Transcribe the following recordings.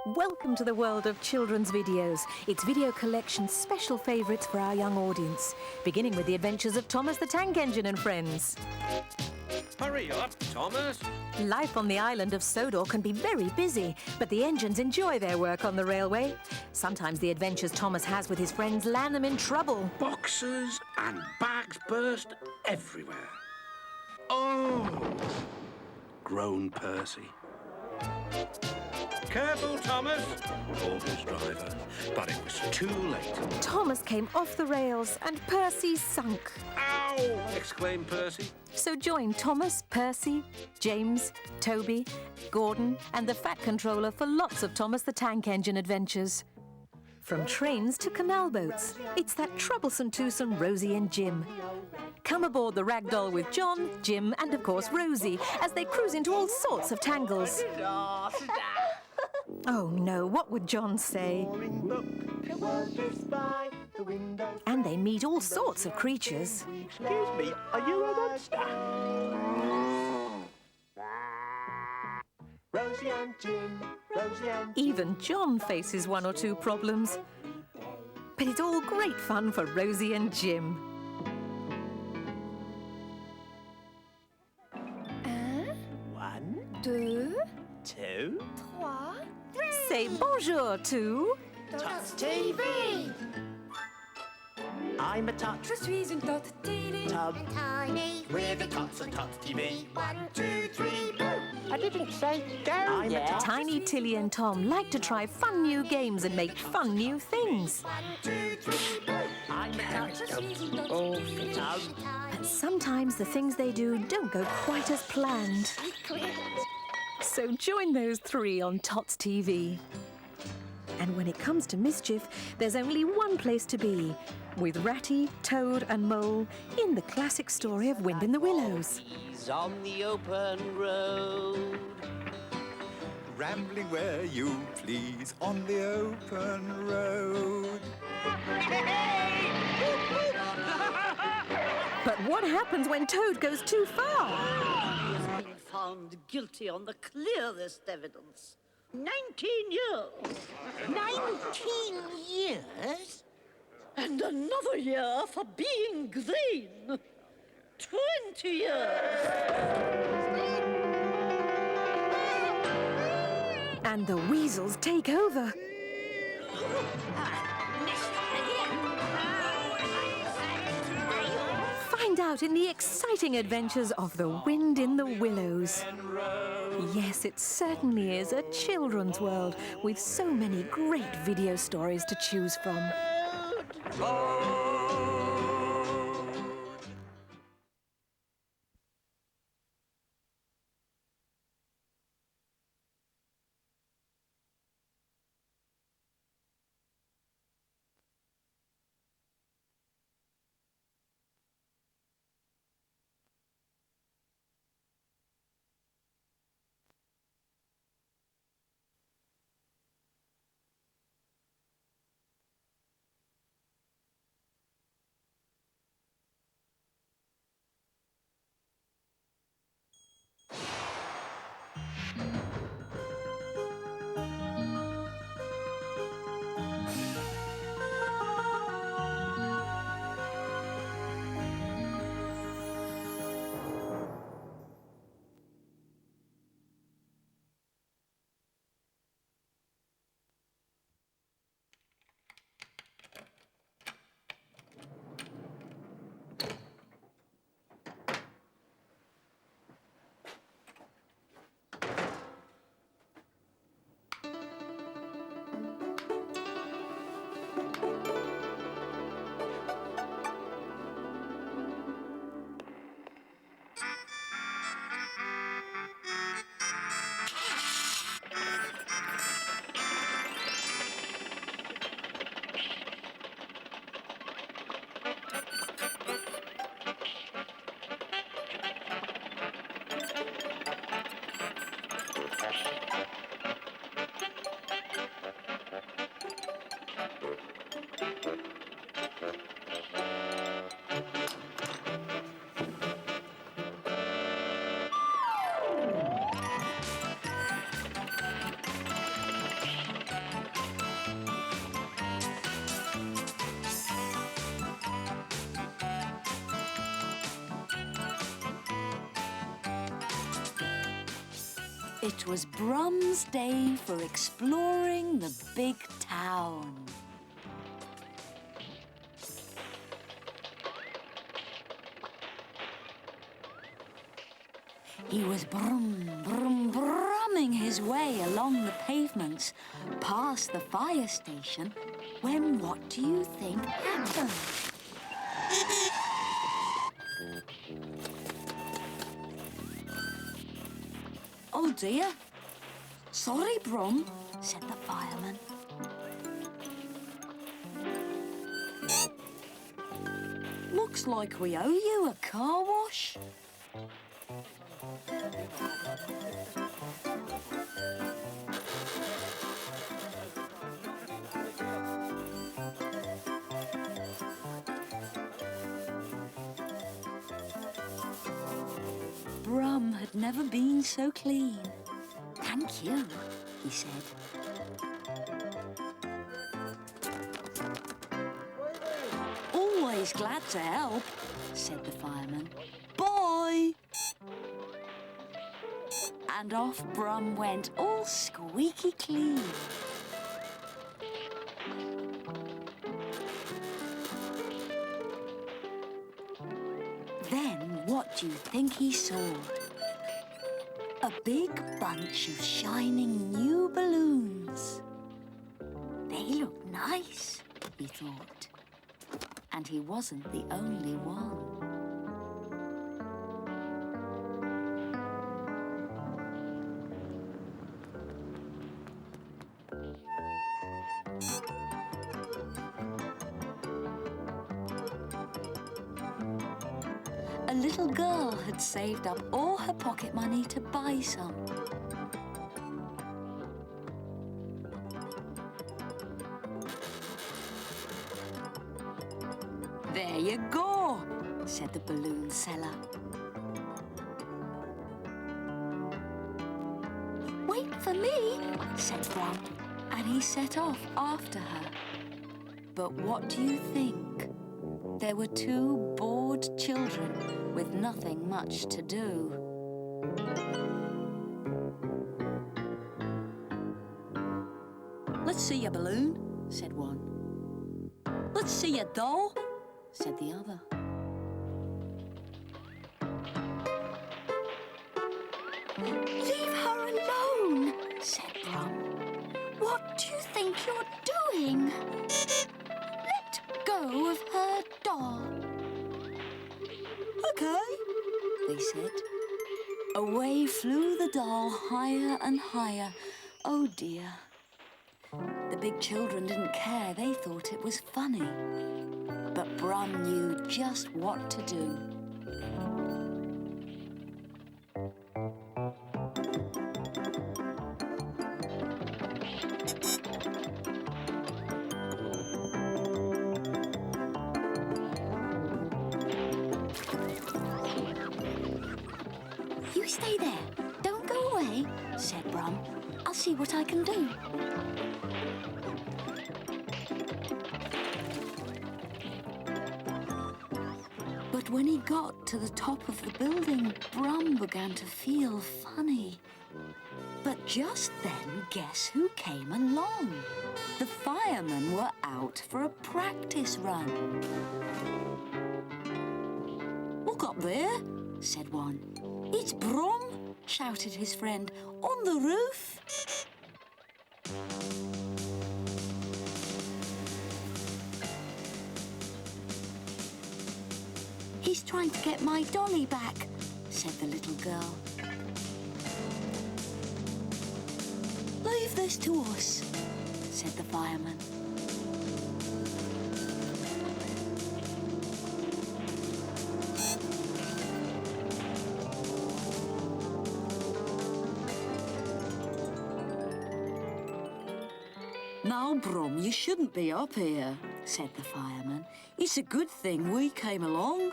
Welcome to the world of children's videos. It's video collection special favourites for our young audience, beginning with the adventures of Thomas the Tank Engine and friends. Hurry up, Thomas! Life on the island of Sodor can be very busy, but the engines enjoy their work on the railway. Sometimes the adventures Thomas has with his friends land them in trouble. Boxes and bags burst everywhere. Oh! Groaned Percy. Careful, Thomas! Called his driver, but it was too late. Thomas came off the rails and Percy sunk. Ow! Exclaimed Percy. So join Thomas, Percy, James, Toby, Gordon and the Fat Controller for lots of Thomas the Tank Engine adventures. From trains to canal boats, it's that troublesome twosome Rosie and Jim. Come aboard the ragdoll with John, Jim and of course Rosie as they cruise into all sorts of tangles. Oh no, what would John say? And they meet all sorts of creatures. Excuse me, are you a monster? Rosie and Jim, Rosie and Jim. Even John faces one or two problems. But it's all great fun for Rosie and Jim. 1, 2, 2, 3. Say bonjour to... Tots TV. I'm a tot. Je suis une Tot TV. Tub. Tiny. We're the tots of Tots TV. 1, 2, 3, boom. I didn't say go I'm yet. a tot. Tiny, Tilly and Tom like to try fun new games and make fun new things. 1, 2, 3, boom. I'm a tot. Je suis une Tot Oh, TV. tub. But sometimes the things they do don't go quite as planned. So join those three on Tots TV. And when it comes to mischief, there's only one place to be, with Ratty, Toad and Mole in the classic story of Wind in the Willows. He's on the open road. Rambling where you please on the open road. But what happens when Toad goes too far? He has been found guilty on the clearest evidence. 19 years. 19 years? And another year for being green. 20 years. And the weasels take over. Find out in the exciting adventures of the Wind in the Willows. Yes, it certainly is a children's world with so many great video stories to choose from. It was Brum's day for exploring the big town. He was brumming his way along the pavements, past the fire station, when what do you think happened? Oh dear. Sorry, Brum, said the fireman. Looks like we owe you a car wash. Brum had never been so clean. Thank you, he said. Always glad to help, said the fireman. Bye! And off Brum went, all squeaky clean. Then what do you think he saw? A big bunch of shining new balloons. They look nice, he thought. And he wasn't the only one. A little girl had saved up all her pocket money to buy some. There you go, said the balloon seller. Wait for me, said Brum, and he set off after her. But what do you think? There were two bored children with nothing much to do. Let's see your balloon, said one. Let's see your doll, said the other. Leave her alone, said Brum. What do you think you're doing? Let go of her doll. Okay, they said. Away flew the doll higher and higher. Oh dear. The big children didn't care. They thought it was funny. But Brum knew just what to do. You stay there. Don't go away, said Brum. I'll see what I can do. But when he got to the top of the building, Brum began to feel funny. But just then, guess who came along? The firemen were out for a practice run. Look up there, said one. It's Brum, shouted his friend, on the roof. He's trying to get my dolly back, said the little girl. Leave this to us, said the fireman. Now, Brum, you shouldn't be up here, said the fireman. It's a good thing we came along.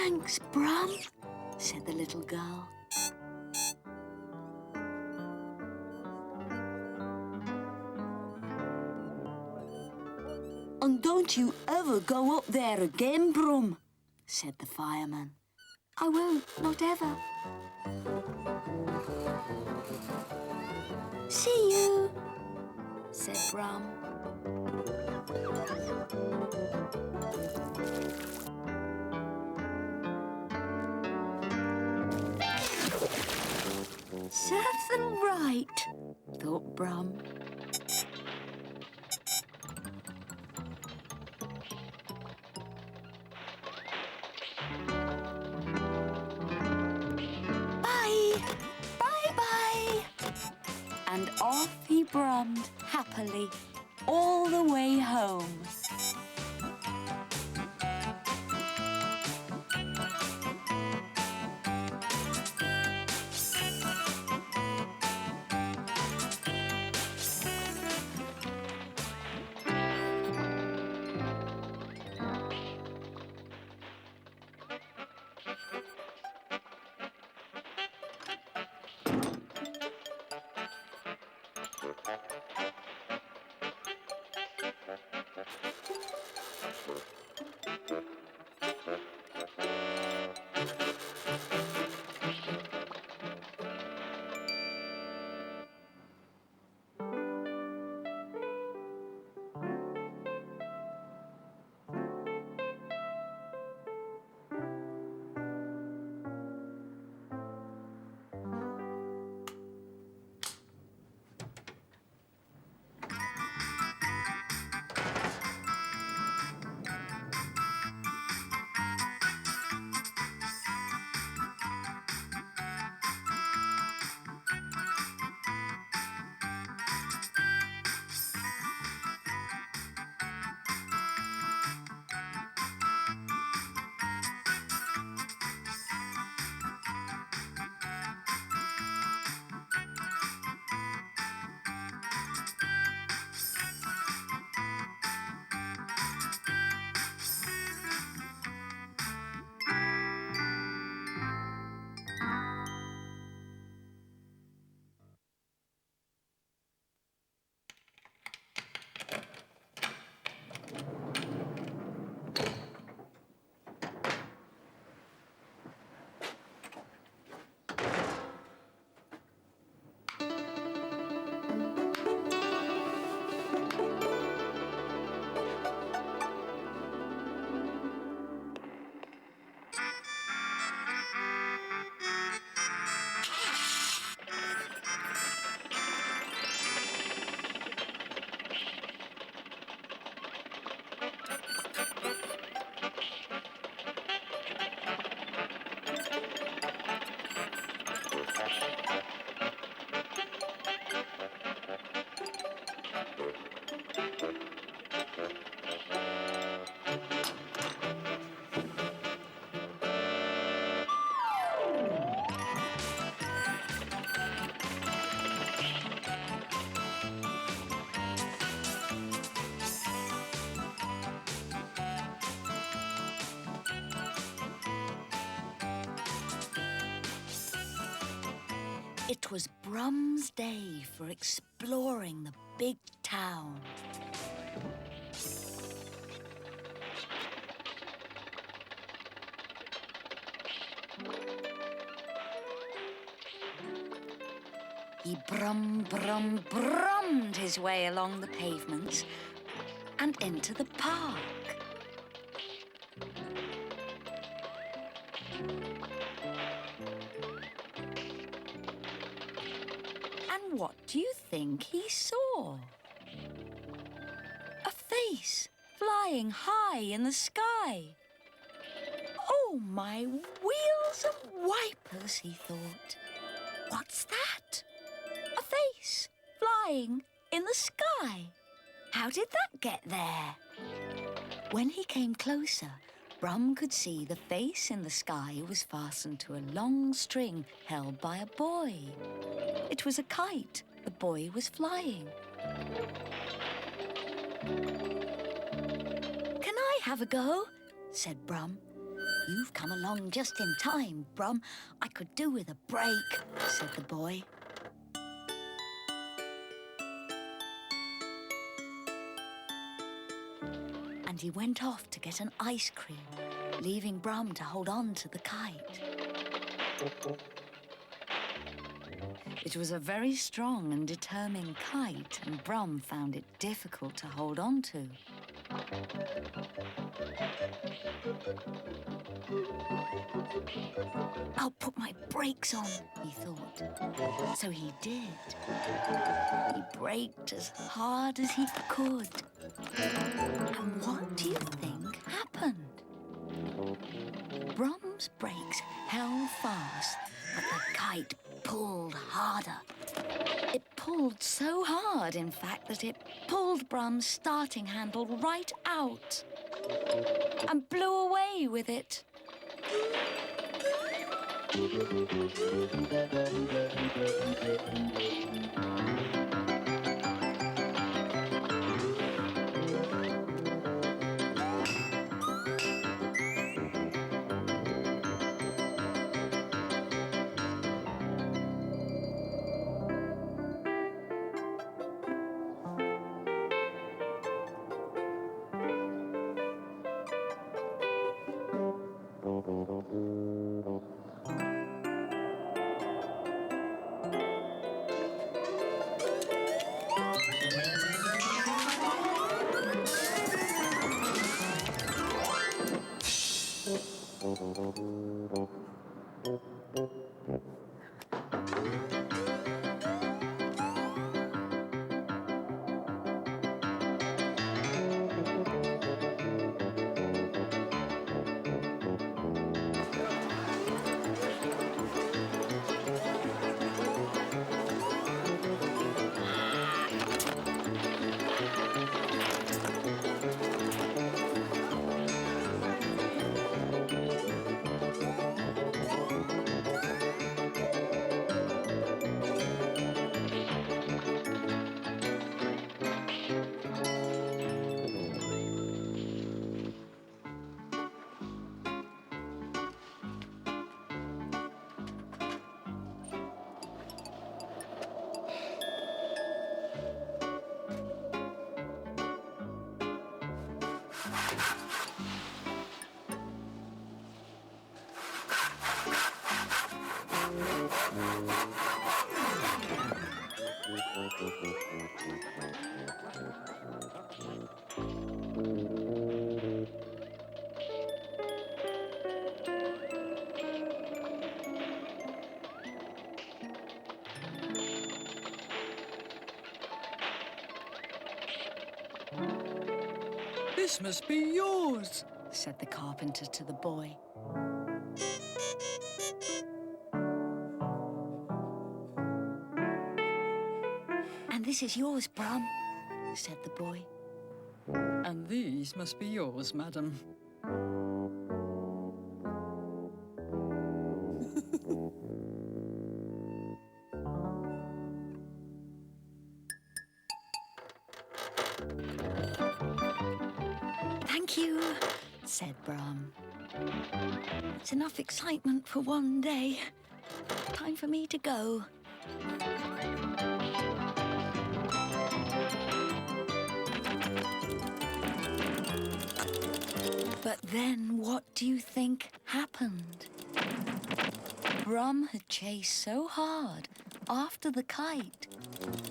Thanks, Brum, said the little girl. And don't you ever go up there again, Brum, said the fireman. I won't, not ever. See you, said Brum. Serves them right, thought Brum. Bye, bye-bye. And off he brummed happily all the way home. It was Brum's day for exploring the big town. He brummed his way along the pavements and into the park. And what do you think he saw? A face flying high in the sky. Oh, my wheels and wipers, he thought. What's that? A face flying in the sky. How did that get there? When he came closer, Brum could see the face in the sky was fastened to a long string held by a boy. It was a kite the boy was flying. Can I have a go? Said Brum. You've come along just in time, Brum. I could do with a break, said the boy. And he went off to get an ice cream, leaving Brum to hold on to the kite. It was a very strong and determined kite, and Brum found it difficult to hold on to. I'll put my brakes on, he thought. So he did. He braked as hard as he could. And what do you think happened? Brum's brakes held fast, but the kite pulled harder. It pulled so hard, in fact, that it pulled Brum's starting handle right out and blew away with it. This must be yours, said the carpenter to the boy. And this is yours, Brum, said the boy. and these must be yours, madam. Thank you, said Brum. It's enough excitement for one day. Time for me to go. But then what do you think happened? Brum had chased so hard after the kite,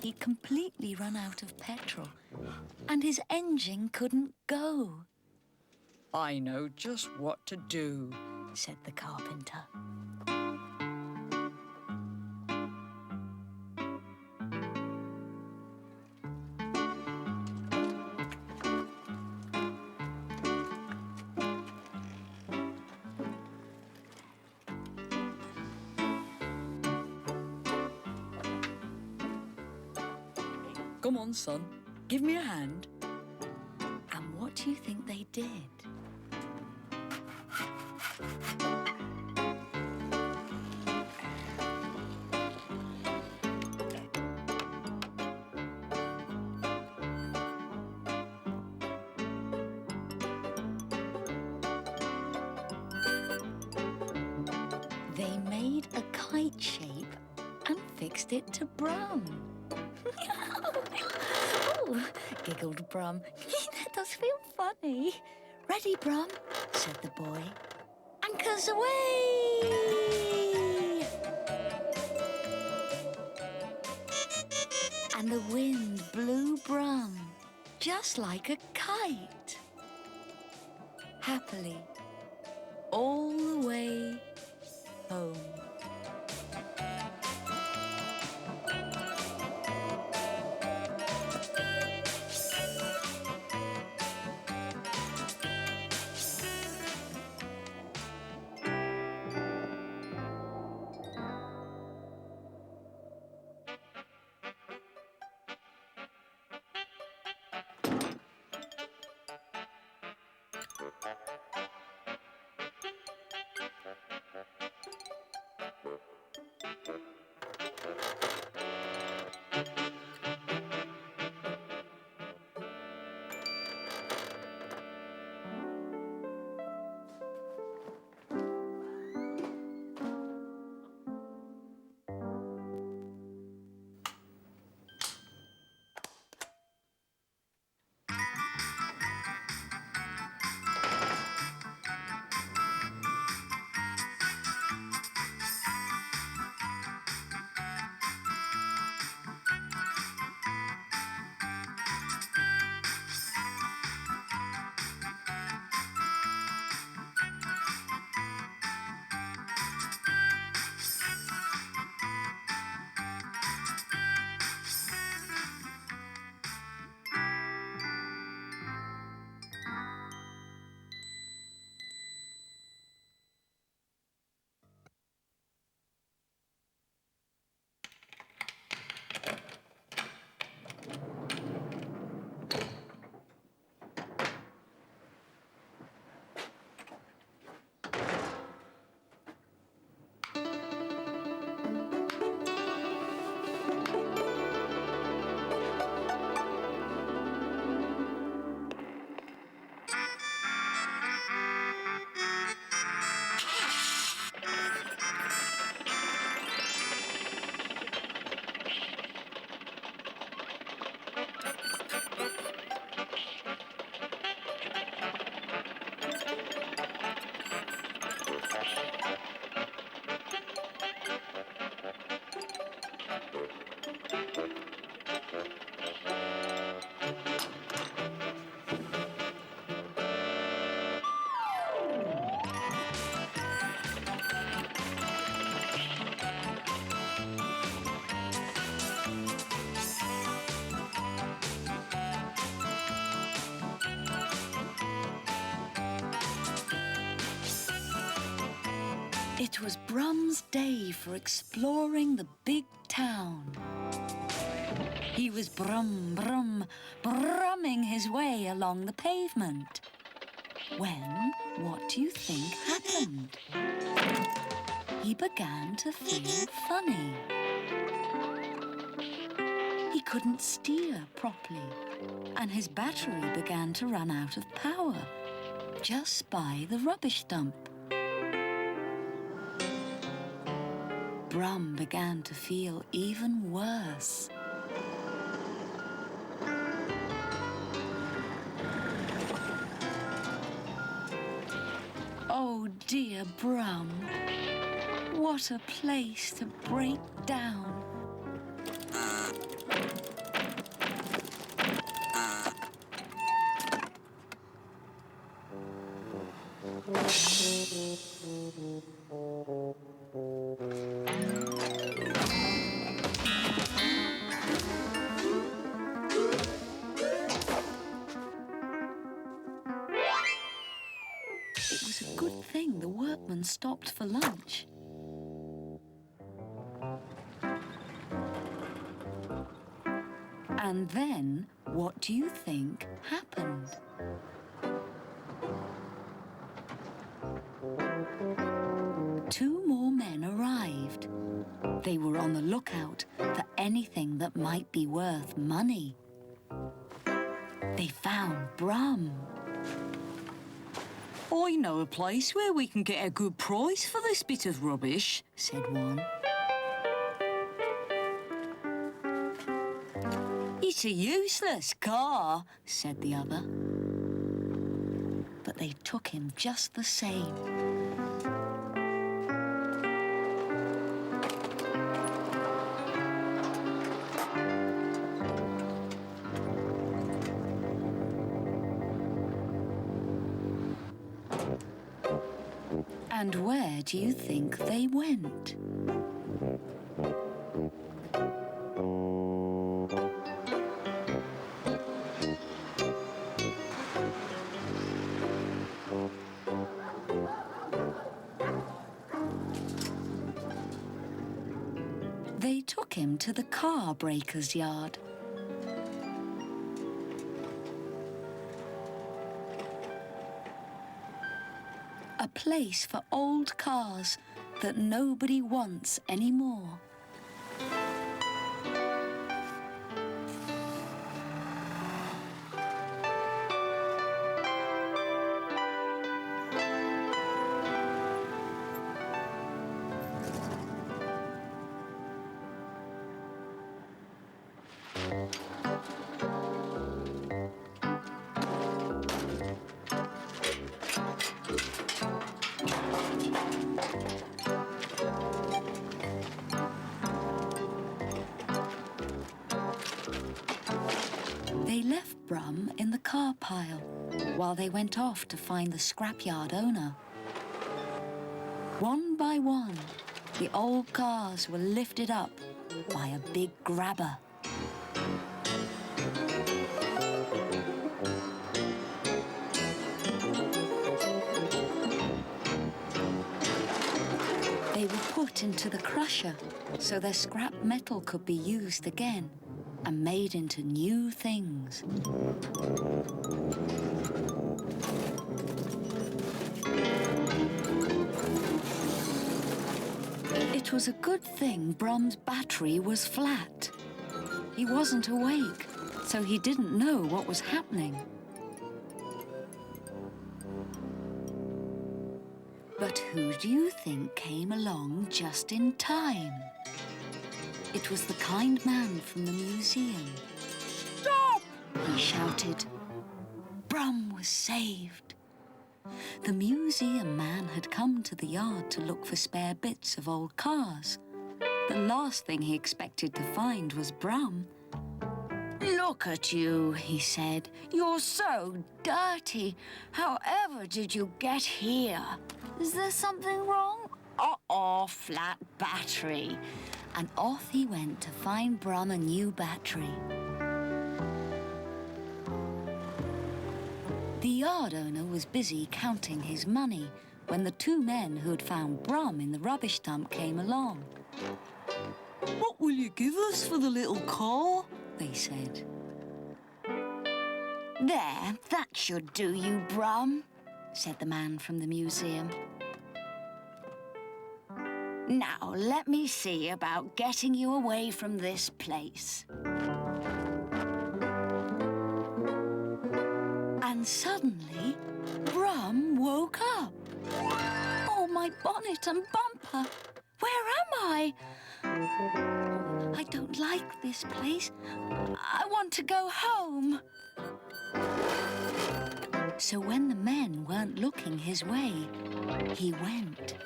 he'd completely run out of petrol, and his engine couldn't go. I know just what to do, said the carpenter. Come on, son. Give me a hand. And what do you think they did? right shape and fixed it to Brum. Oh, giggled Brum. That does feel funny. Ready, Brum, said the boy. Anchors away! And the wind blew Brum, just like a kite. Happily, all the way home. It was Brum's day for exploring the big town. He was brum, brum, brumming his way along the pavement. When, what do you think happened? He began to feel funny. He couldn't steer properly, and his battery began to run out of power just by the rubbish dump. Brum began to feel even worse. Oh dear, Brum. What a place to break down. It was a good thing the workmen stopped for lunch. And then, what do you think happened? Two more men arrived. They were on the lookout for anything that might be worth money. They found Brum. I know a place where we can get a good price for this bit of rubbish, said one. It's a useless car, said the other. But they took him just the same. And where do you think they went? They took him to the car breaker's yard. A place for old cars that nobody wants anymore. They left Brum in the car pile while they went off to find the scrapyard owner. One by one, the old cars were lifted up by a big grabber. They were put into the crusher so their scrap metal could be used again and made into new things. It was a good thing Brum's battery was flat. He wasn't awake, so he didn't know what was happening. But who do you think came along just in time? It was the kind man from the museum. "Stop!" he shouted. Brum was saved. The museum man had come to the yard to look for spare bits of old cars. The last thing he expected to find was Brum. "Look at you," he said. "You're so dirty. However did you get here? Is there something wrong?" "Uh-oh, flat battery." And off he went to find Brum a new battery. The yard owner was busy counting his money when the two men who had found Brum in the rubbish dump came along. "What will you give us for the little car?" they said. "There, that should do you, Brum," said the man from the museum. "Now, let me see about getting you away from this place." And suddenly, Brum woke up. "Oh, my bonnet and bumper! Where am I? I don't like this place. I want to go home." So when the men weren't looking his way, he went.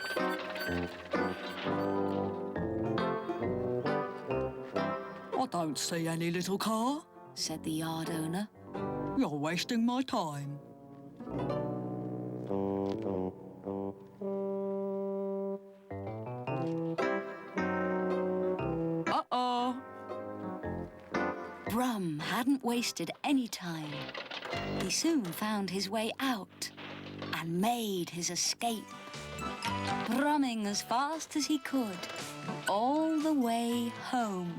I don't see any little car, said the yard owner. You're wasting my time. Uh-oh. Brum hadn't wasted any time. He soon found his way out and made his escape, brumming as fast as he could, all the way home.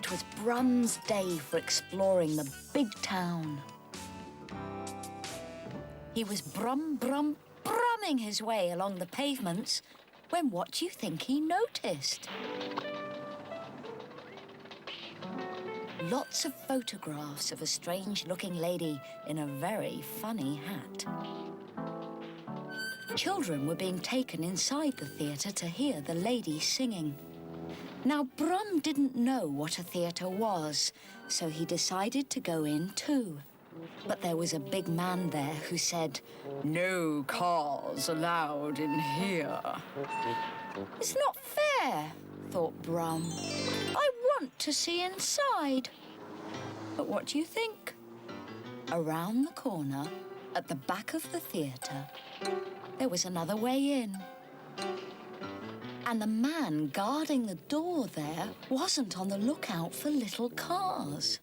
It was Brum's day for exploring the big town. He was brumming his way along the pavements when what do you think he noticed? Lots of photographs of a strange-looking lady in a very funny hat. Children were being taken inside the theatre to hear the lady singing. Now, Brum didn't know what a theatre was, so he decided to go in too. But there was a big man there who said, "No cars allowed in here." It's not fair, thought Brum. I want to see inside. But what do you think? Around the corner, at the back of the theatre, there was another way in. And the man guarding the door there wasn't on the lookout for little cars.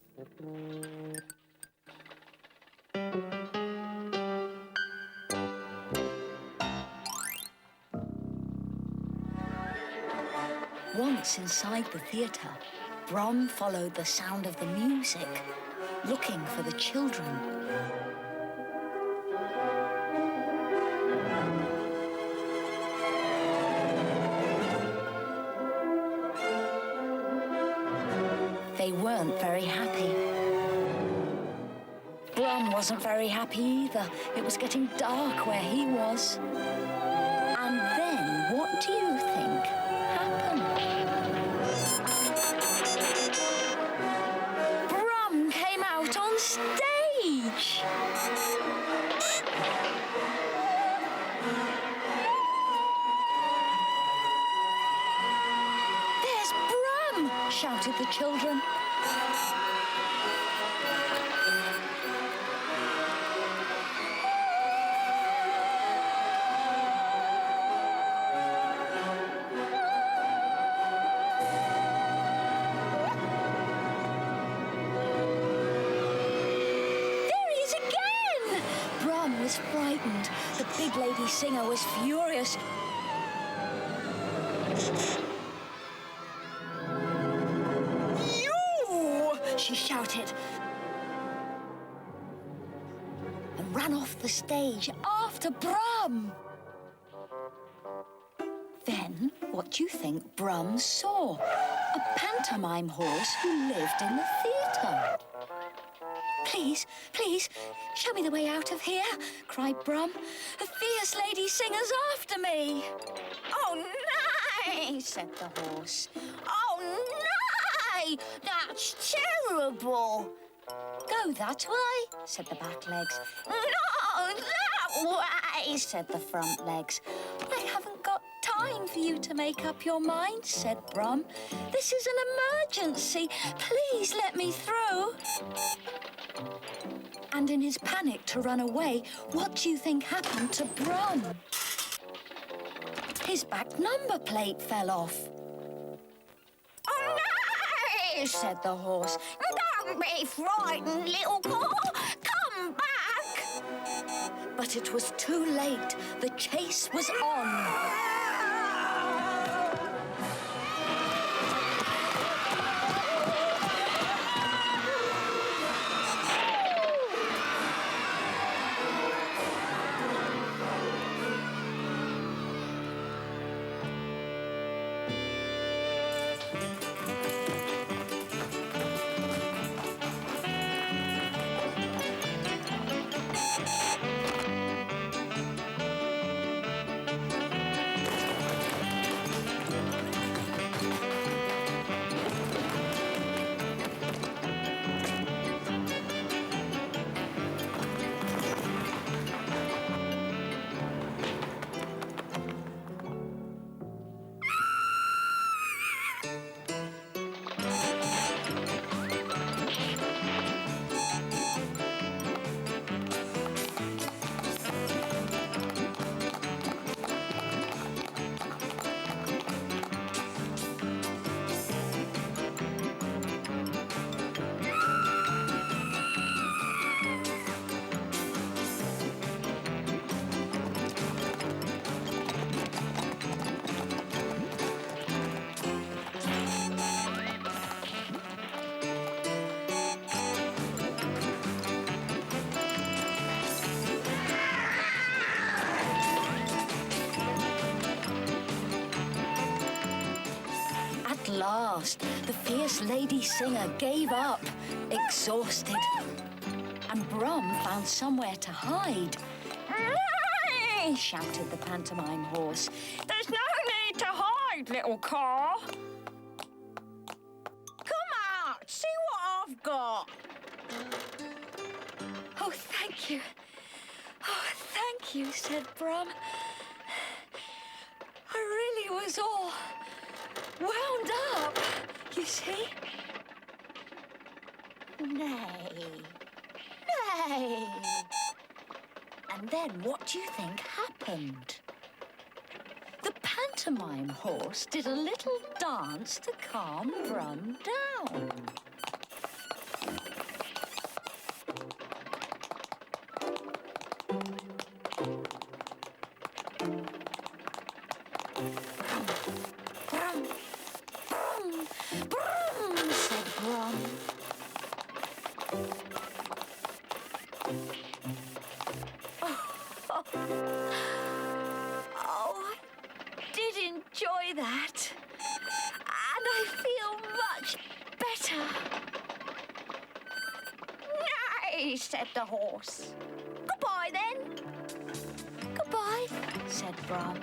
Once inside the theatre, Brum followed the sound of the music, looking for the children. They weren't very happy. Brum wasn't very happy either. It was getting dark where he was. And then, what do you think happened? Brum came out on stage. There's Brum, shouted the children. Frightened. The big lady singer was furious. You! She shouted. And ran off the stage after Brum. Then, what do you think Brum saw? A pantomime horse who lived in the theatre. Please, please, show me the way out of here, cried Brum. A fierce lady singer's after me. Oh, no, said the horse. Oh, no, that's terrible. Go that way, said the back legs. No, that way, said the front legs. I haven't got time for you to make up your mind, said Brum. This is an emergency. Please let me through. And in his panic to run away, what do you think happened to Brum? His back number plate fell off. Oh, no, said the horse. Don't be frightened, little car. Come back. But it was too late. The chase was on. last, the fierce lady singer gave up, exhausted. And Brum found somewhere to hide. Shouted the pantomime horse. There's no need to hide, little car. Come out, see what I've got. Oh, thank you. Oh, thank you, said Brum. I really was all wound up, you see. Nay. Nay. And then what do you think happened? The pantomime horse did a little dance to calm Brum down. Brum, Brum, Brum, said Brum. Oh, I did enjoy that. And I feel much better. Nay, said the horse. Goodbye, then. Goodbye, said Brum.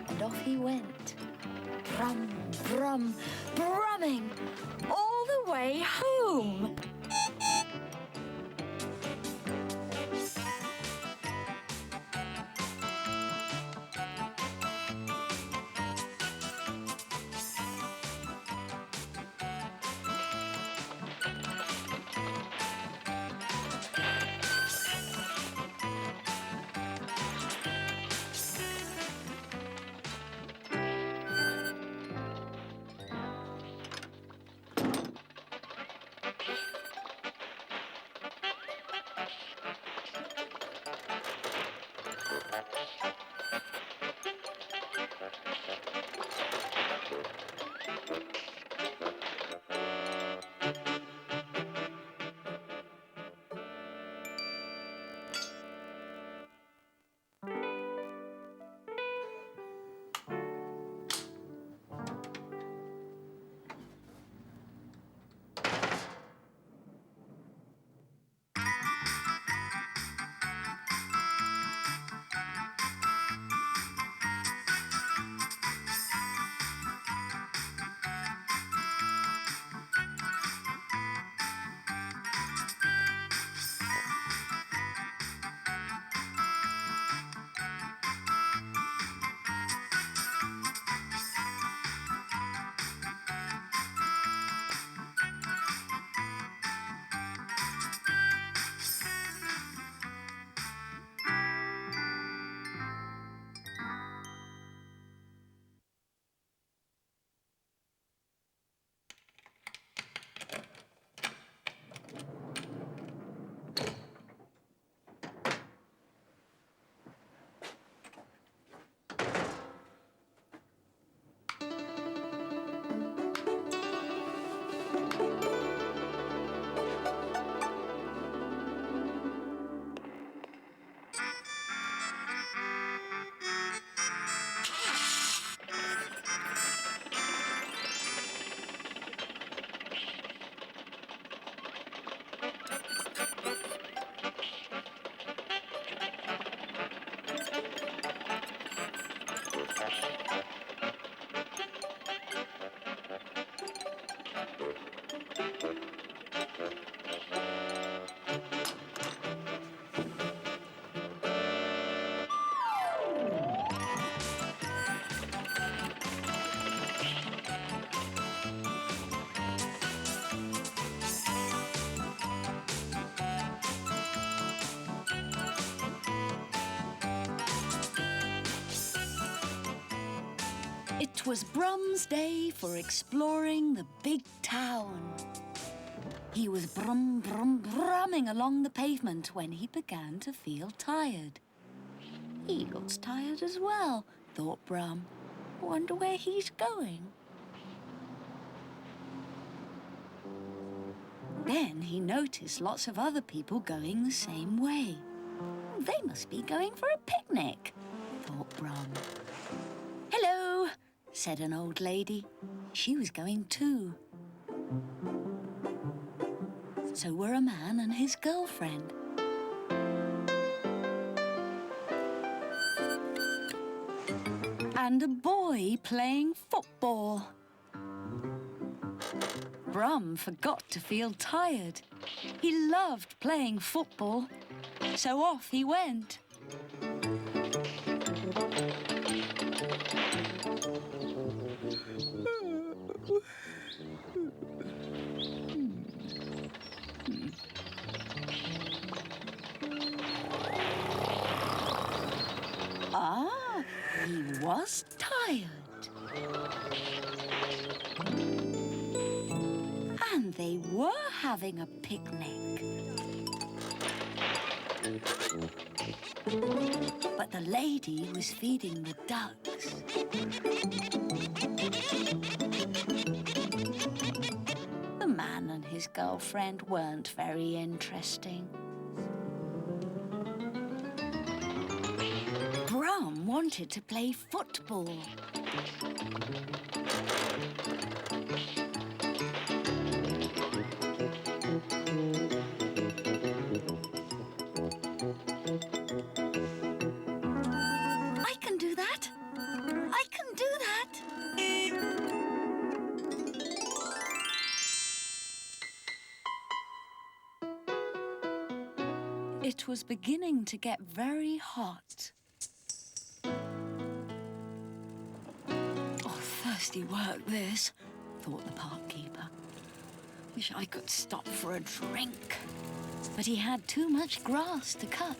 And off he went. Brum, Brum, brumming all the way home. It was Brum's day for exploring the big town. He was brumming along the pavement when he began to feel tired. He looks tired as well, thought Brum. Wonder where he's going. Then he noticed lots of other people going the same way. They must be going for a picnic, thought Brum. Hello, said an old lady. She was going too. So were a man and his girlfriend. And a boy playing football. Brum forgot to feel tired. He loved playing football, so off he went. Ah, he was tired. And they were having a picnic. But the lady was feeding the ducks. The man and his girlfriend weren't very interesting. Brum wanted to play football. I can do that. I can do that. It was beginning to get very hot. Oh, thirsty work, this, thought the park keeper. Wish I could stop for a drink. But he had too much grass to cut.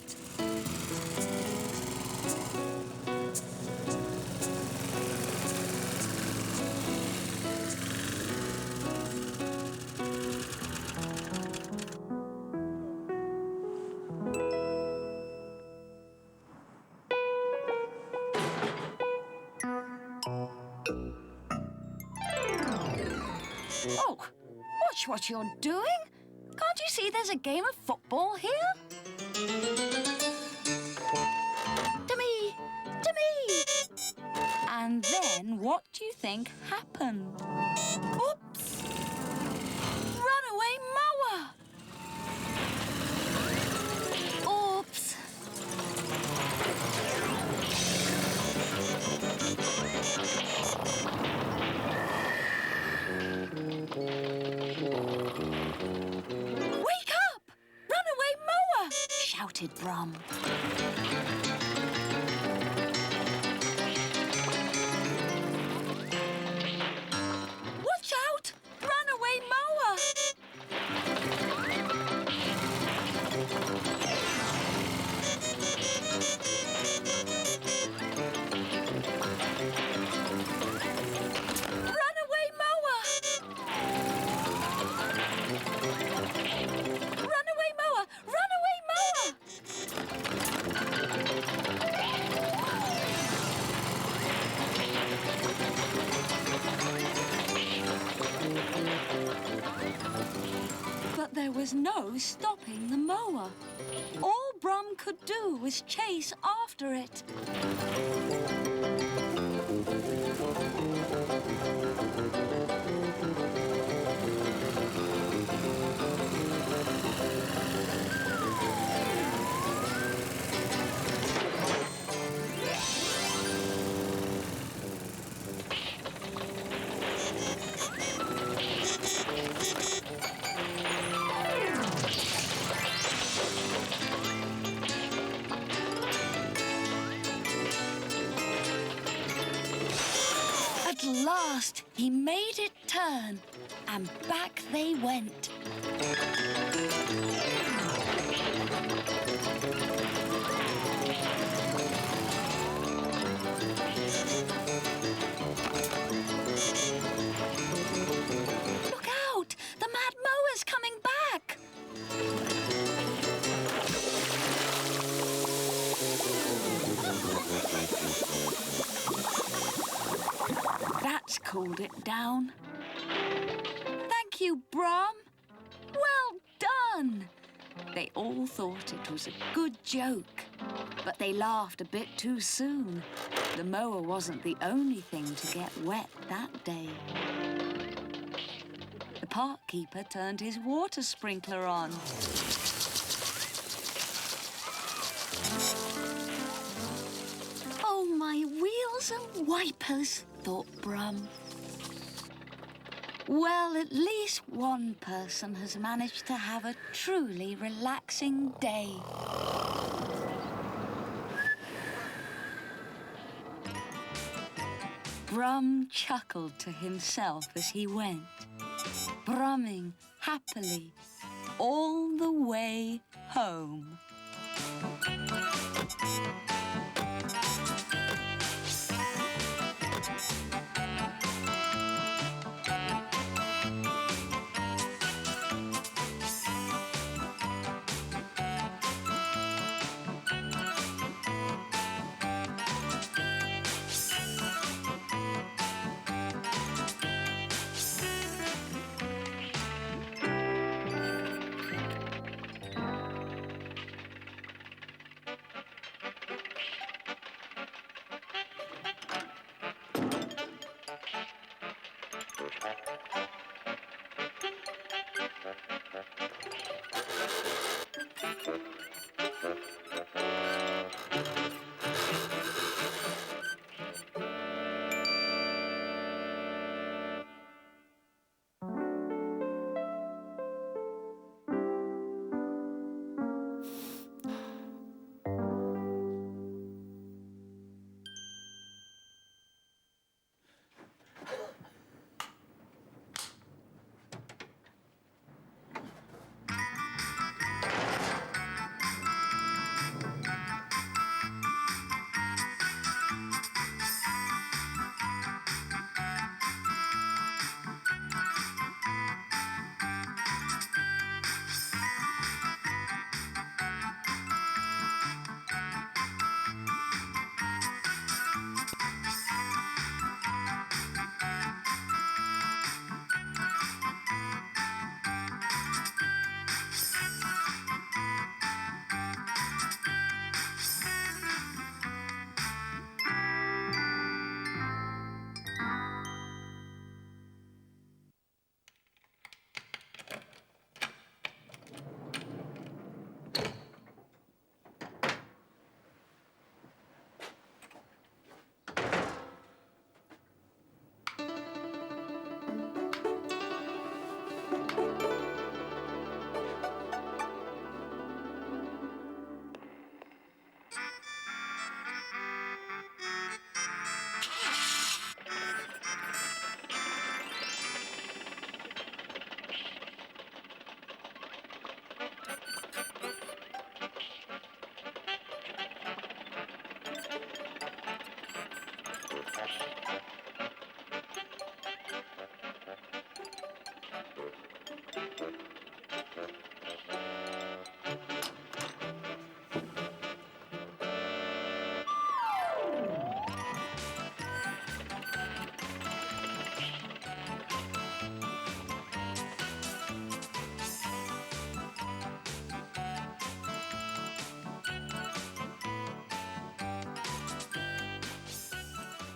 Oh, watch what you're doing. Can't you see there's a game of football here? To me! To me! And then what do you think happened? Oops! Runaway mower! Oops! Wake up! Runaway mower! Shouted Brum. Watch out! Runaway mower! Runaway mower! Runaway mower! Runaway mower! But there was no stopping the mower. All Brum could do was chase after it. At last, he made it turn, and back they went. Look out! The mad mower's coming back! That's cooled it down. Thank you, Brum. Well done. They all thought it was a good joke. But they laughed a bit too soon. The mower wasn't the only thing to get wet that day. The park keeper turned his water sprinkler on. Oh, my wheels and wipers, thought Brum. Well, at least one person has managed to have a truly relaxing day. Brum chuckled to himself as he went, brumming happily all the way home.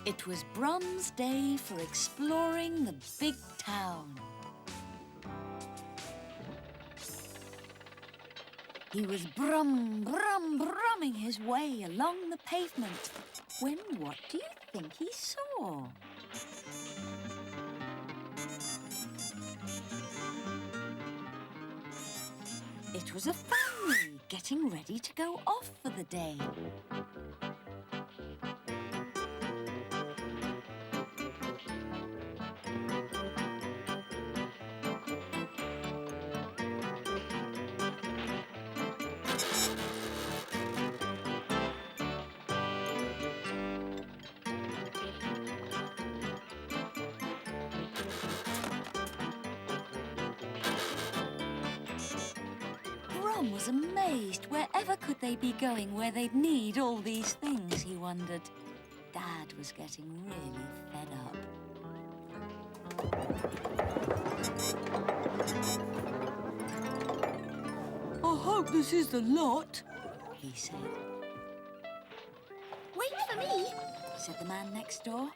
It was Brum's day for exploring the big town. He was brumming his way along the pavement when what do you think he saw? It was a family getting ready to go off for the day. Brum was amazed. Wherever could they be going where they'd need all these things, he wondered. Dad was getting really fed up. I hope this is the lot, he said. me, said the man next door.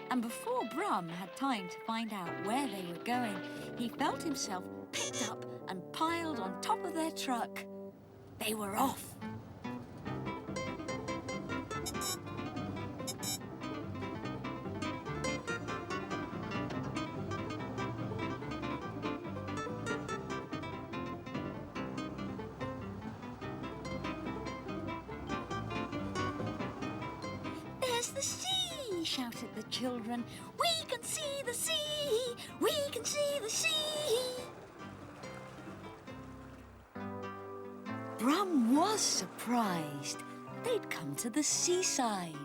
And before Brum had time to find out where they were going, he felt himself picked up and piled on top of their truck. They were off. There's the sea, shouted the children. We can see the sea! We can see the sea! Brum was surprised. They'd come to the seaside.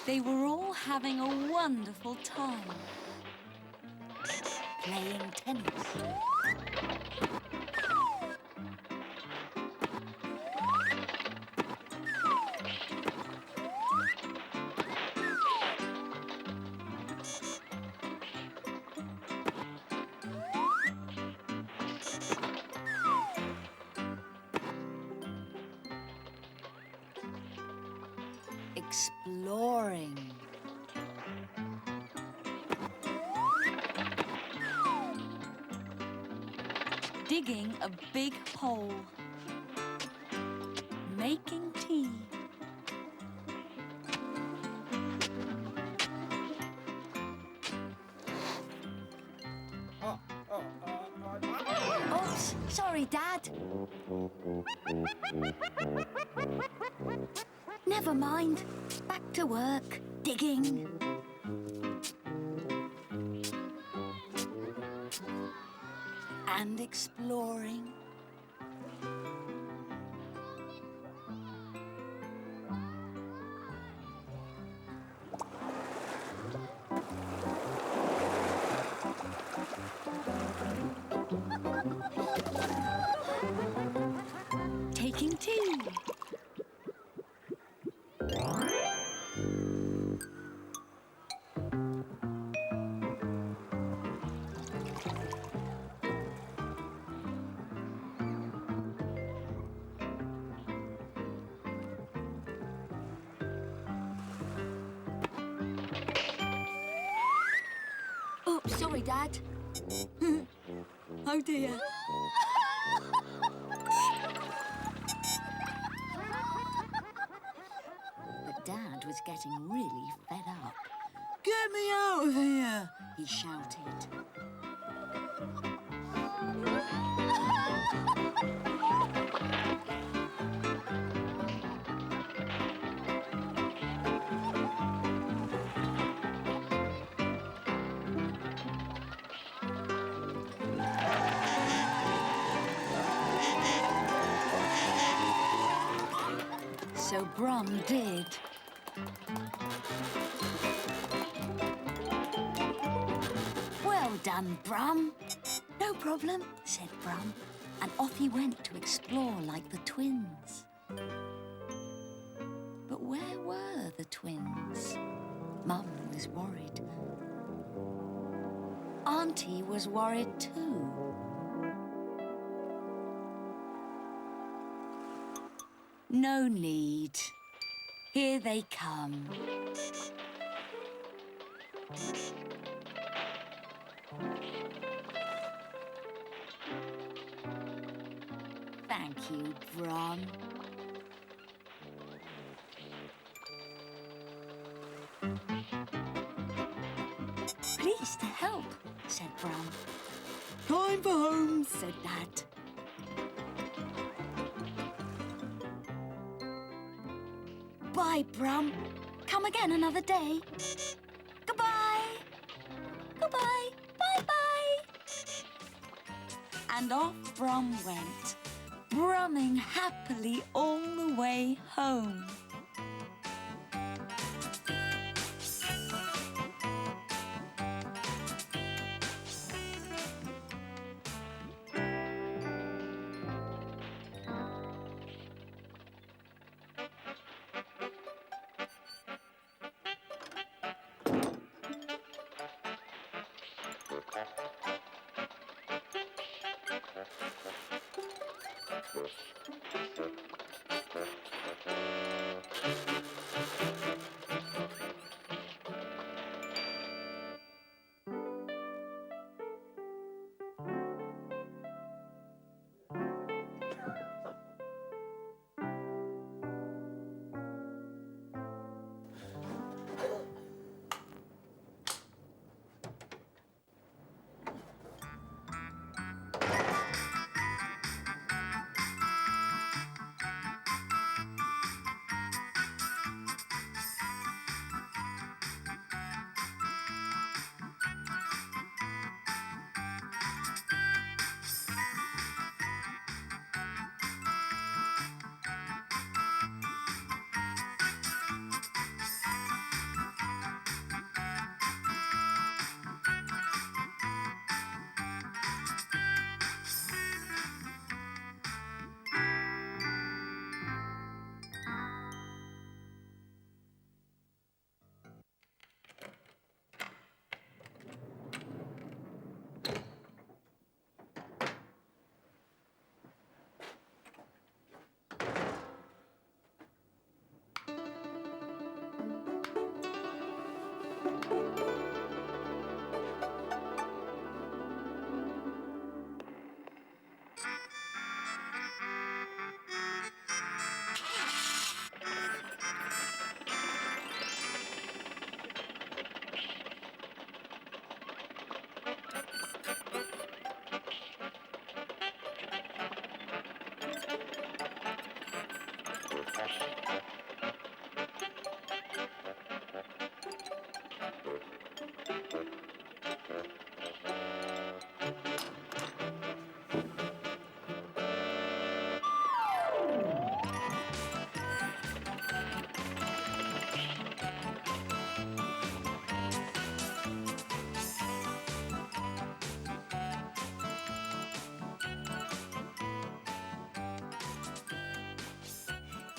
They were all having a wonderful time, playing tennis. Exploring. Digging a big hole. Making tea. Oops, sorry, Dad. Never mind. Back to work, digging. And exploring. Taking tea. Oh, sorry, Dad. Oh dear. But Dad was getting really fed up. Get me out of here! He shouted. So Brum did. Well done, Brum. No problem, said Brum, and off he went to explore like the twins. But where were the twins? Mum was worried. Auntie was worried too. No need. Here they come. Thank you, Brum. Pleased to help, said Brum. Time for home. Said Dad. Goodbye, Brum. Come again another day. Goodbye. Goodbye. Bye-bye. And off Brum went, brumming happily all the way home.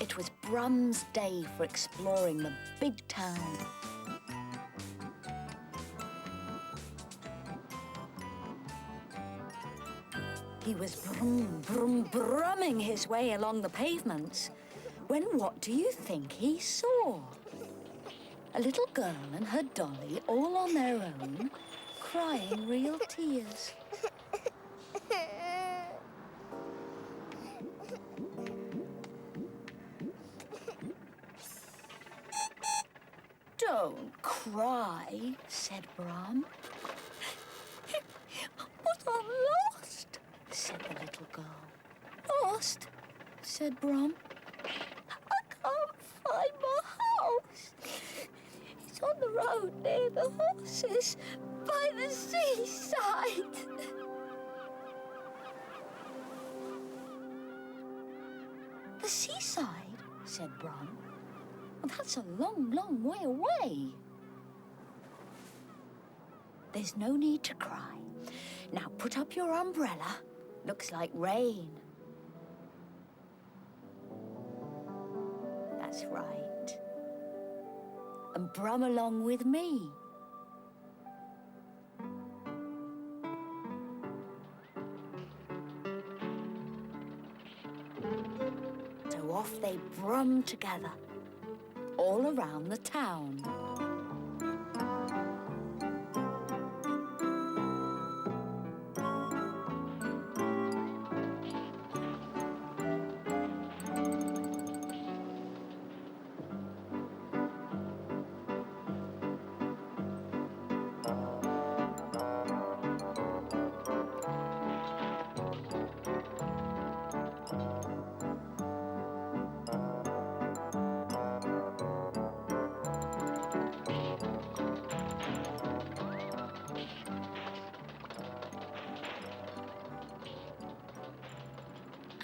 It was Brum's day for exploring the big town. He was brumming his way along the pavements when what do you think he saw? A little girl and her dolly all on their own, crying real tears. Don't cry, said Brum. But I'm lost, said the little girl. Lost, said Brum. I can't find my house. It's on the road near the horses by the seaside. The seaside, said Brum. That's a long, long way away. There's no need to cry. Now put up your umbrella. Looks like rain. That's right. And brum along with me. So off they brum together, all around the town.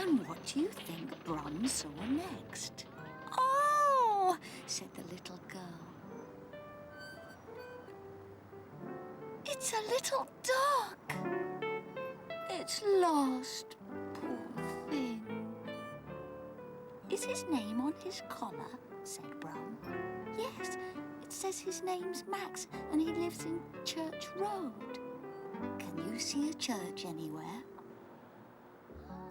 And what do you think Brum saw next? Oh, said the little girl. It's a little duck. It's lost, poor thing. Is his name on his collar? Said Brum. Yes, it says his name's Max and he lives in Church Road. Can you see a church anywhere?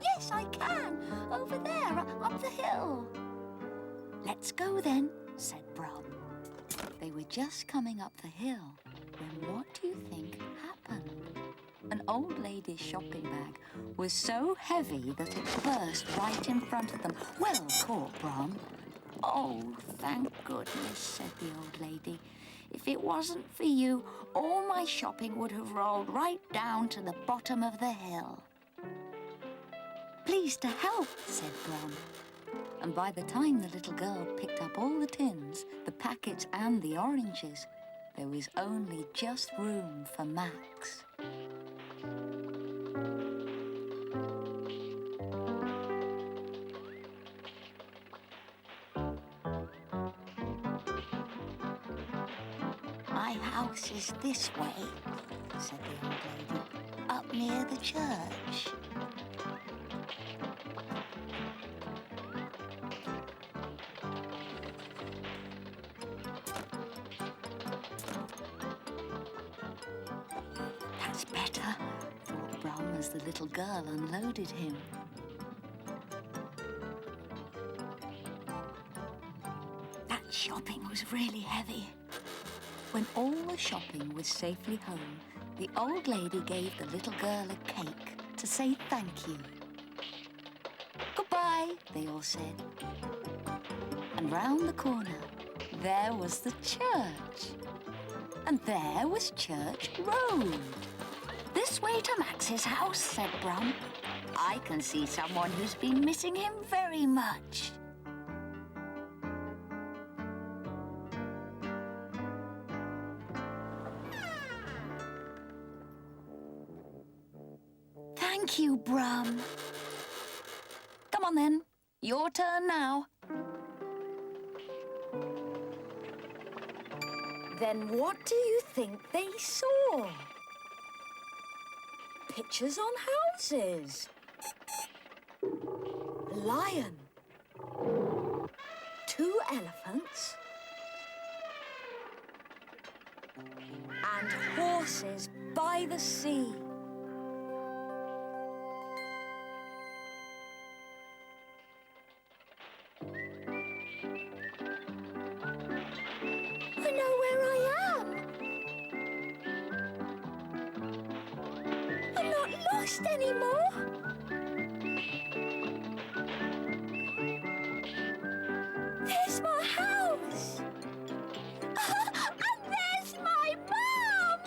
Yes, I can. Over there, up the hill. Let's go then, said Brum. They were just coming up the hill when what do you think happened? An old lady's shopping bag was so heavy that it burst right in front of them. Well caught, Brum. Oh, thank goodness, said the old lady. If it wasn't for you, all my shopping would have rolled right down to the bottom of the hill. Pleased to help, said Brum. And by the time the little girl picked up all the tins, the packets and the oranges, there was only just room for Max. My house is this way, said the old lady, up near the church. That's better, thought Brum as the little girl unloaded him. That shopping was really heavy. When all the shopping was safely home, the old lady gave the little girl a cake to say thank you. Goodbye, they all said. And round the corner, there was the church. And there was Church Road. This way to Max's house, said Brum. I can see someone who's been missing him very much. Thank you, Brum. Come on then, your turn now. Then what do you think they saw? Pictures on houses. A lion. 2 elephants. And horses by the sea. I know where I am. I'm not lost anymore. There's my house. And there's my mum.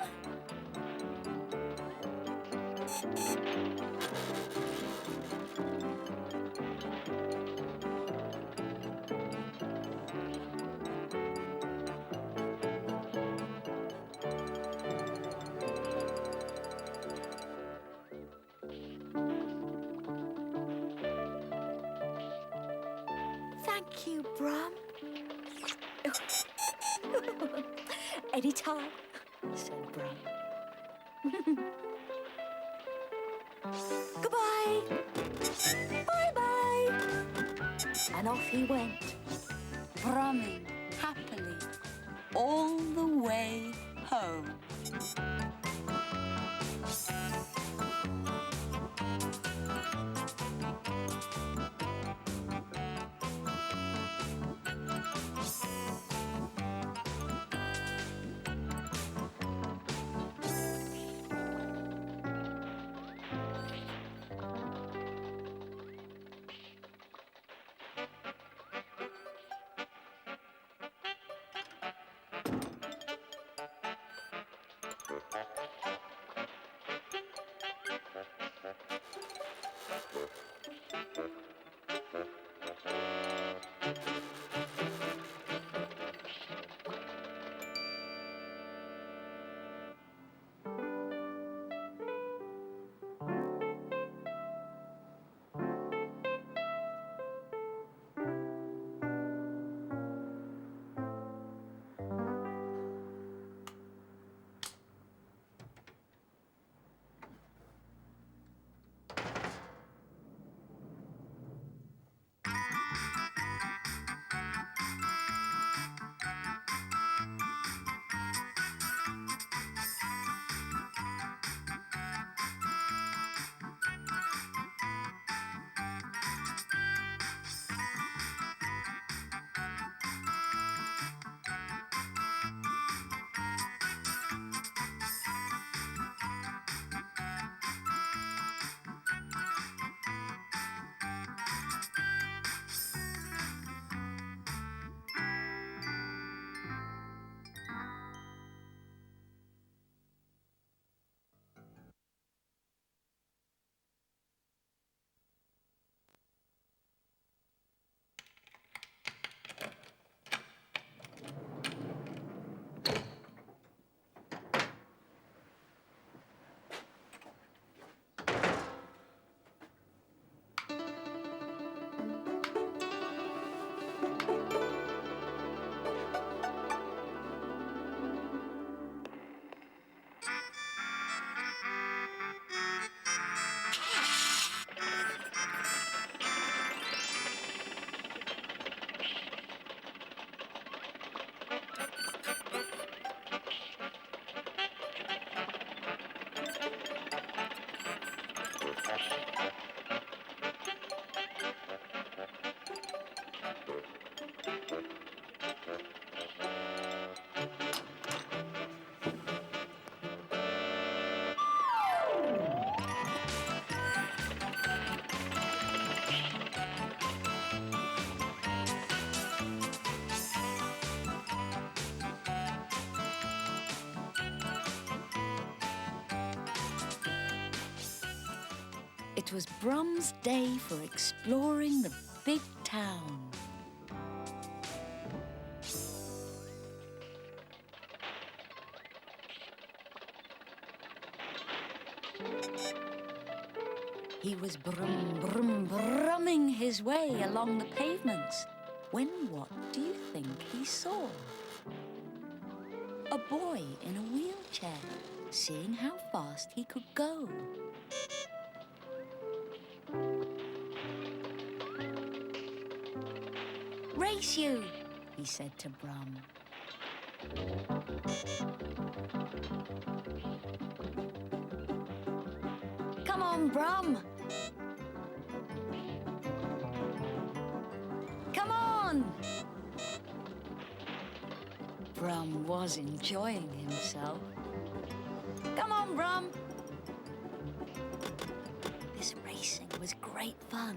Thank you, Brum. Anytime, said Brum. Goodbye. Bye-bye. And off he went, Brumming happily all the way home. It was Brum's day for exploring the big town. He was brumming his way along the pavements when what do you think he saw? A boy in a wheelchair, seeing how fast he could go. Race you, he said to Brum. Come on, Brum. Come on. Brum was enjoying himself. Come on, Brum. This racing was great fun.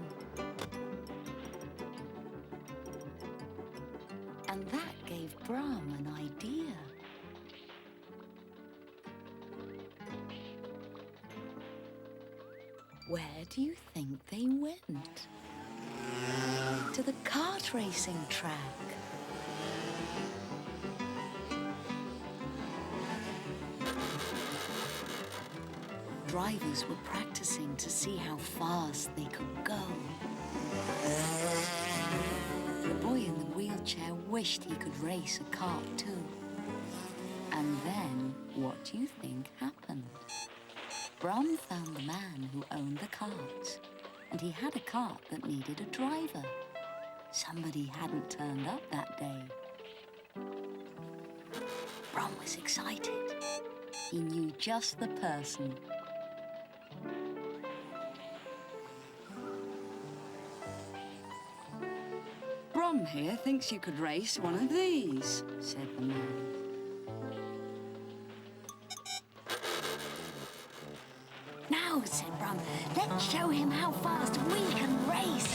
And that gave Brum an idea. Where do you think they went? To the kart racing track. Drivers were practicing to see how fast they could go. The boy in the wheelchair wished he could race a kart too. And then, what do you think happened? Brum found the man who owned the carts, and he had a cart that needed a driver. Somebody hadn't turned up that day. Brum was excited. He knew just the person. Brum here thinks you could race one of these, said the man. Now, said Brum, let's show him how fast we can race.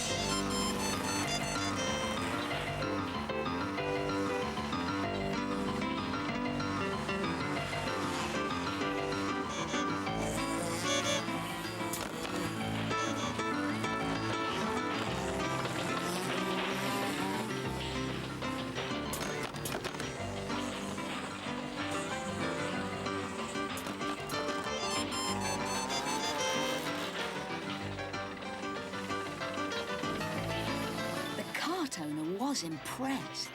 Owner was impressed.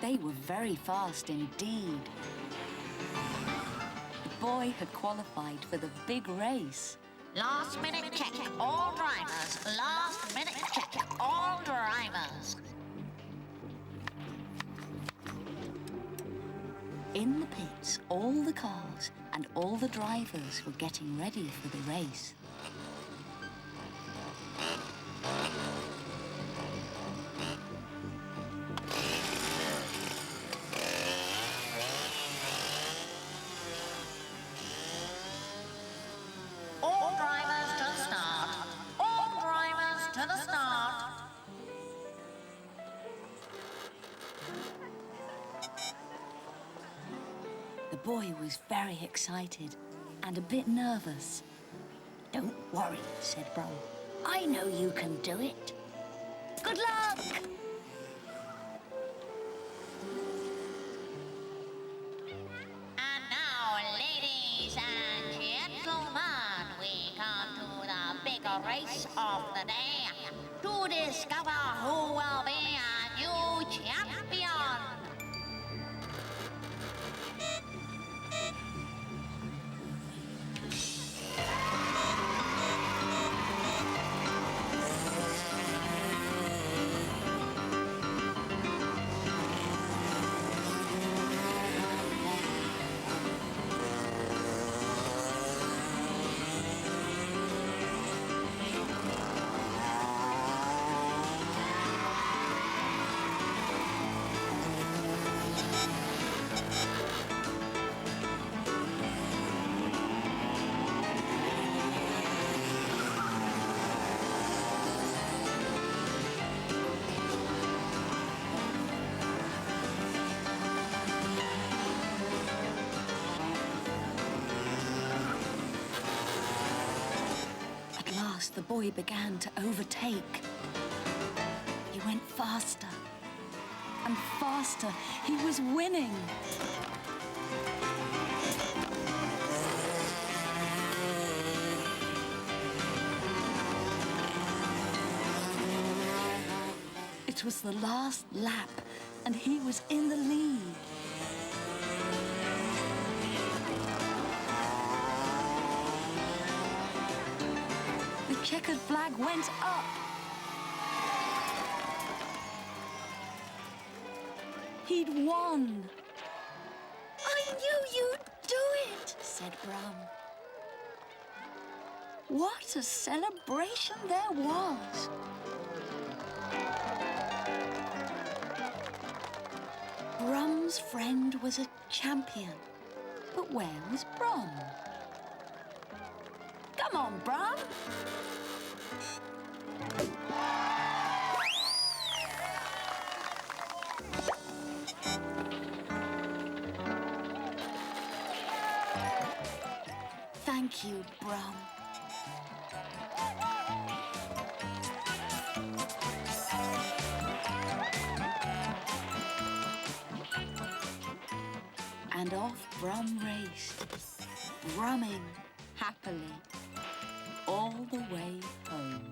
They were very fast indeed. The boy had qualified for the big race. Last minute check, all drivers. Last minute check, all drivers. In the pits, all the cars and all the drivers were getting ready for the race. The boy was very excited and a bit nervous. Don't worry, said Brum. I know you can do it. Good luck! And now, ladies and gentlemen, we come to the big race of the day to discover who will be our new champion. the boy began to overtake. He went faster and faster. He was winning. It was the last lap, and he was in the lead. The checkered flag went up. He'd won. I knew you'd do it, said Brum. What a celebration there was. Brum's friend was a champion, but where was Brum? Come on, Brum. Thank you, Brum. And off Brum raced, brumming happily all the way home.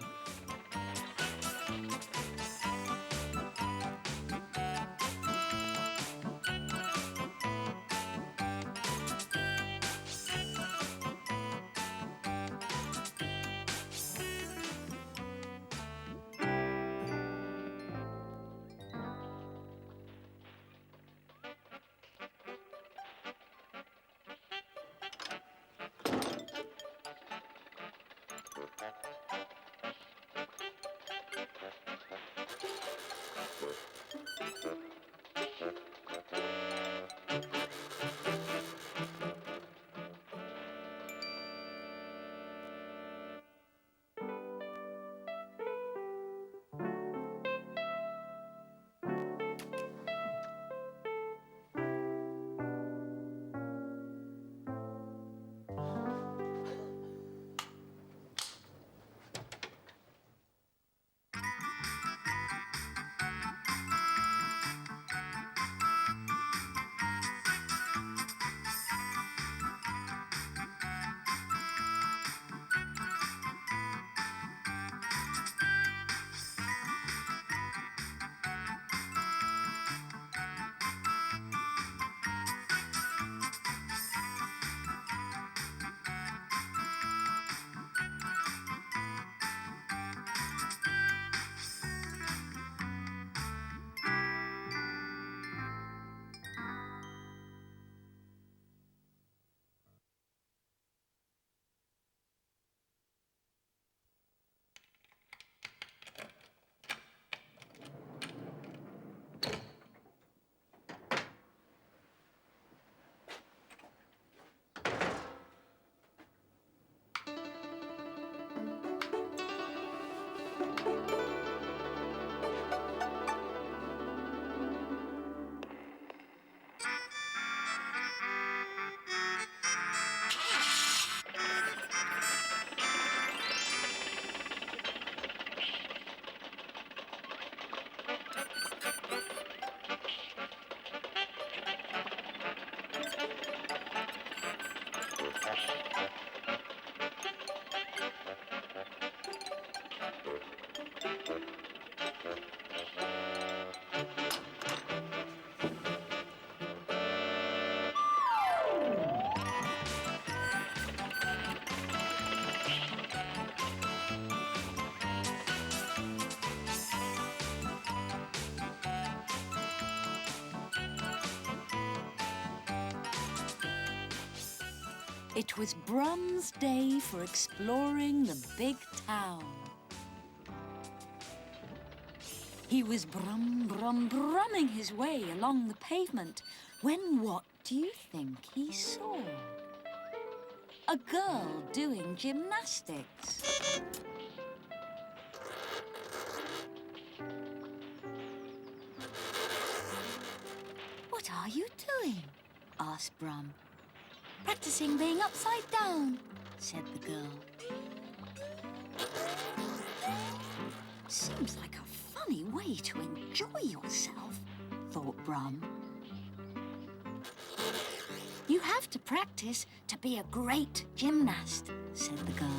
It was Brum's day for exploring the big town. He was brumming his way along the pavement when what do you think he saw? A girl doing gymnastics. What are you doing? Asked Brum. Practicing being upside down, said the girl. Seems like a funny way to enjoy yourself, thought Brum. You have to practice to be a great gymnast, said the girl.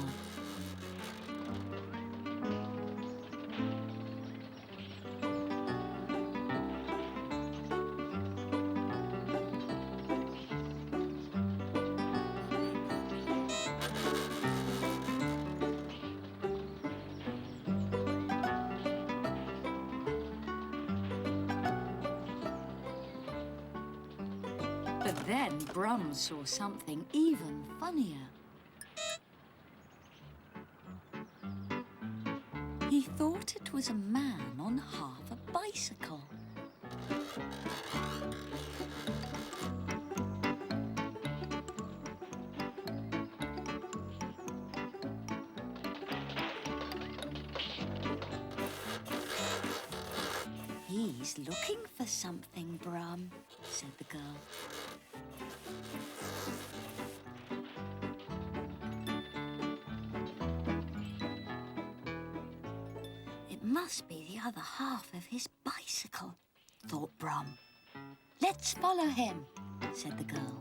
But then Brum saw something even funnier. He thought it was a man on half a bicycle. He's looking for something, Brum, said the girl. It must be the other half of his bicycle, thought Brum. Let's follow him, said the girl.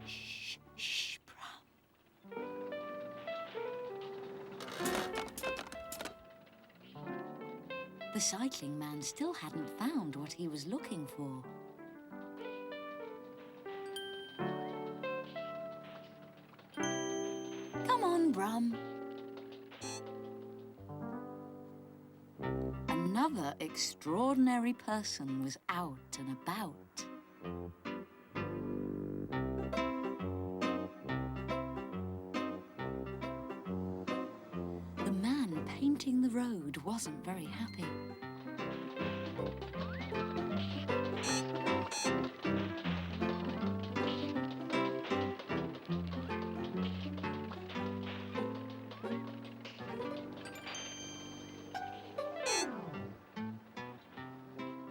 Shh, shh, Brum. The cycling man still hadn't found what he was looking for. Come on, Brum. Another extraordinary person was out and about. The man painting the road wasn't very happy.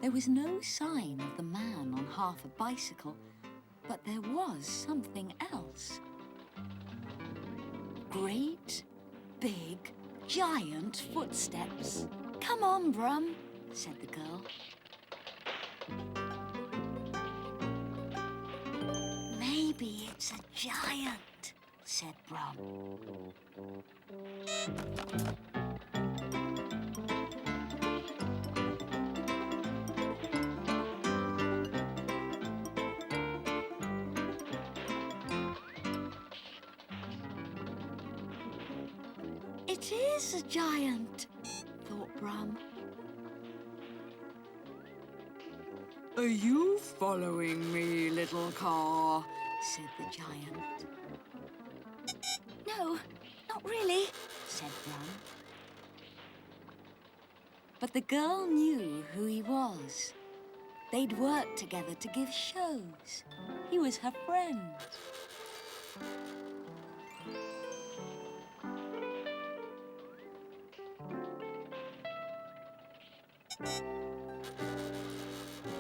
There was no sign of the man on half a bicycle, but there was something else. Great, big, giant footsteps. Come on, Brum, said the girl. Maybe it's a giant, said Brum. It is a giant, thought Brum. Are you following me, little car? Said the giant. No, not really, said Brum. But the girl knew who he was. They'd worked together to give shows. He was her friend.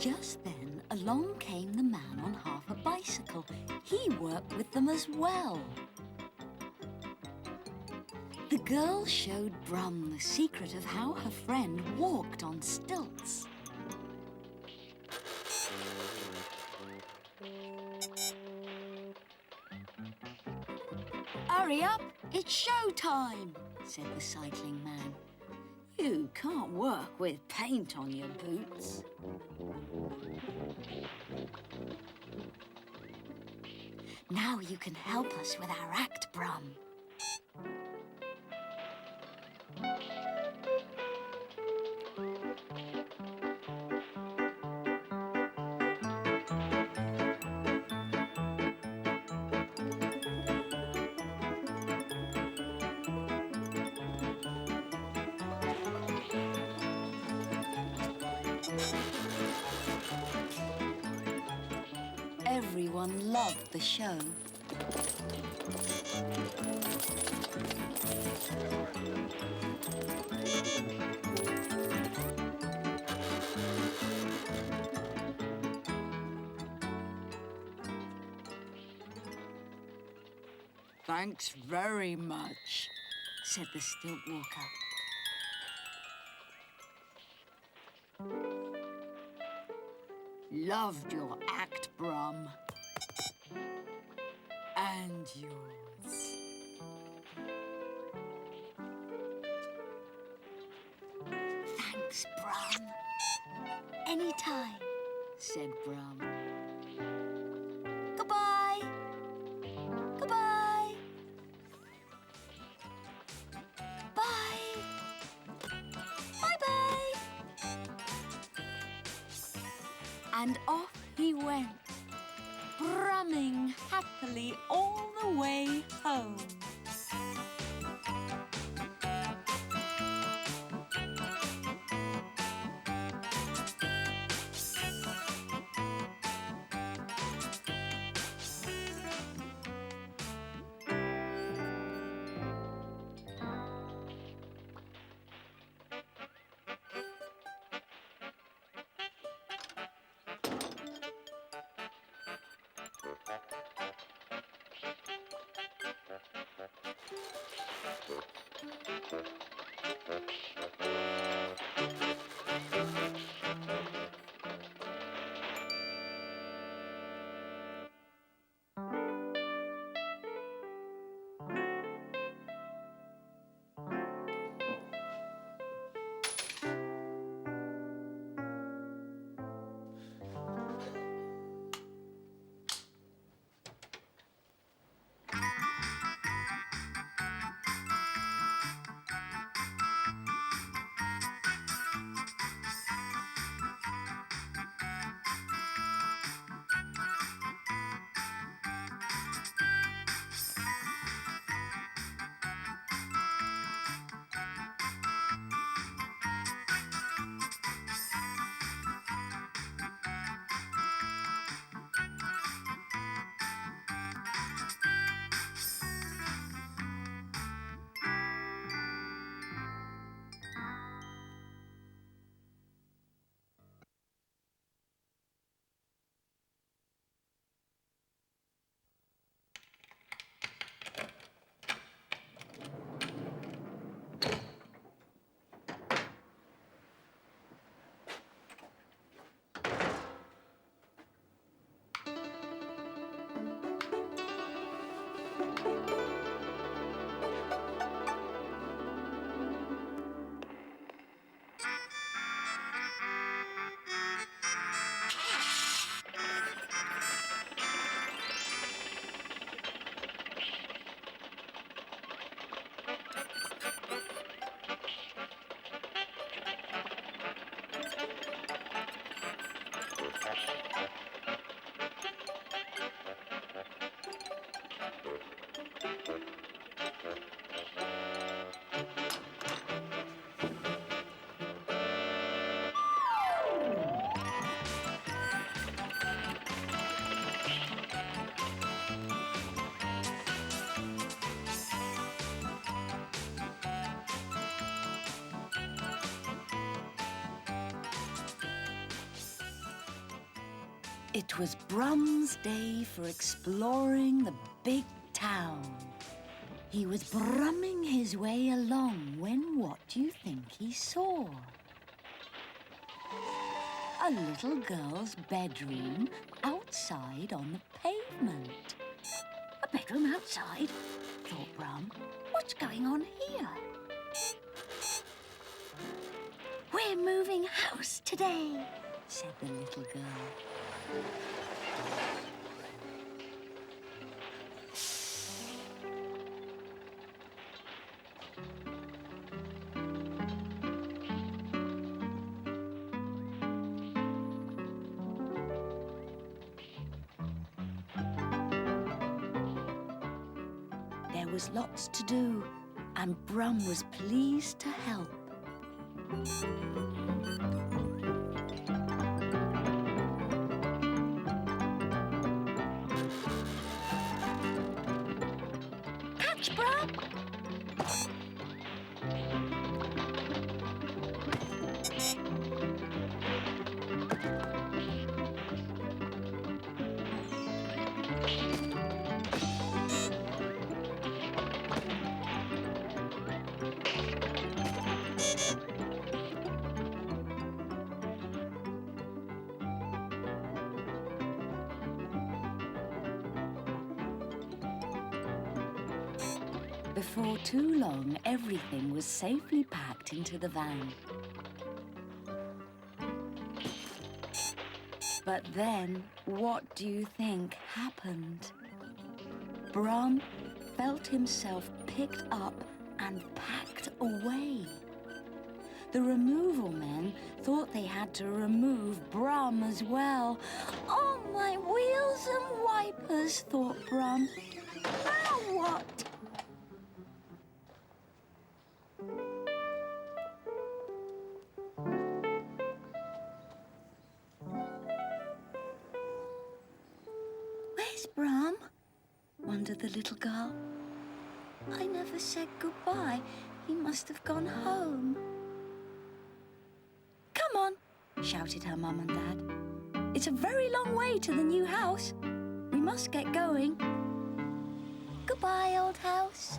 Just then, along came the man on half a bicycle. He worked with them as well. The girl showed Brum the secret of how her friend walked on stilts. Hurry up, it's show time, said the cycling man. You can't work with paint on your boots. Now you can help us with our act, Brum. Everyone loved the show. Thanks very much, said the stilt walker. Loved your act, Brum. And yours. Thanks, Brum. Anytime, said Brum. Goodbye. Goodbye. Bye. Bye-bye. And off he went, brumming happily all the way home. It was Brum's day for exploring the big town. He was brumming his way along when what do you think he saw? A little girl's bedroom outside on the pavement. A bedroom outside? Thought Brum. What's going on here? We're moving house today, said the little girl. There was lots to do, and Brum was pleased to help. Catch, Brum! Before too long, everything was safely packed into the van. But then, what do you think happened? Brum felt himself picked up and packed away. The removal men thought they had to remove Brum as well. Oh, my wheels and wipers, thought Brum. Now what? Where's Brum? Wondered the little girl. I never said goodbye. He must have gone home. Come on, shouted her mum and dad. It's a very long way to the new house. We must get going. Goodbye, old house.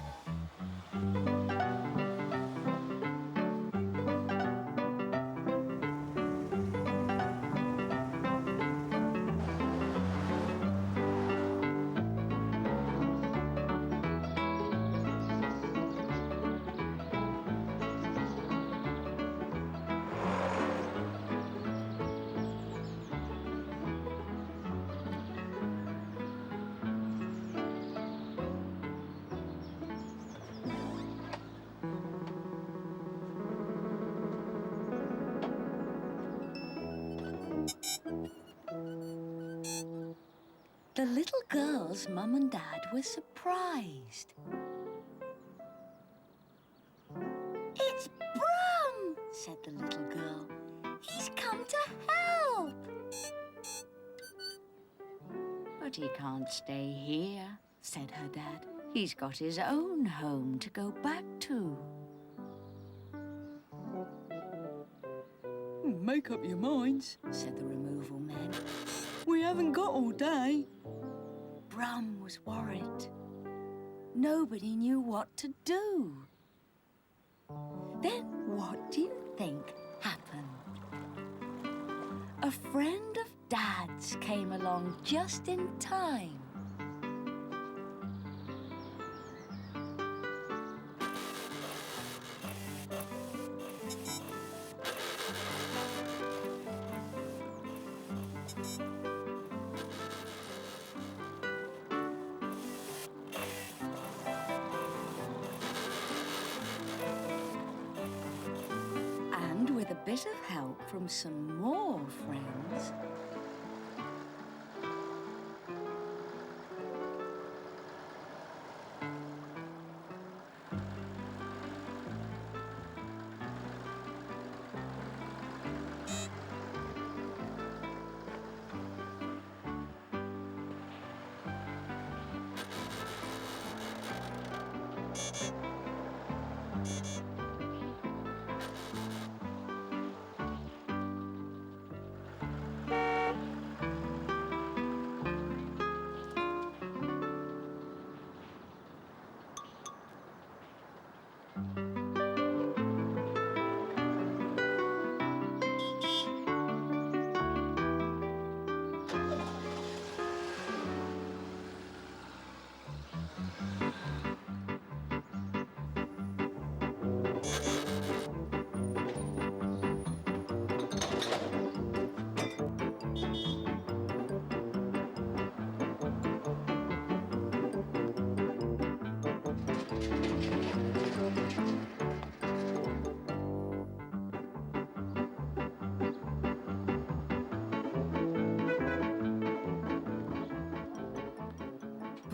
The little girl's mum and dad were surprised. It's Brum, said the little girl. He's come to help. But he can't stay here, said her dad. He's got his own home to go back to. Make up your minds, said the removal men. we haven't got all day. Brum was worried. Nobody knew what to do. Then what do you think happened? A friend of Dad's came along just in time. With a bit of help from some more friends,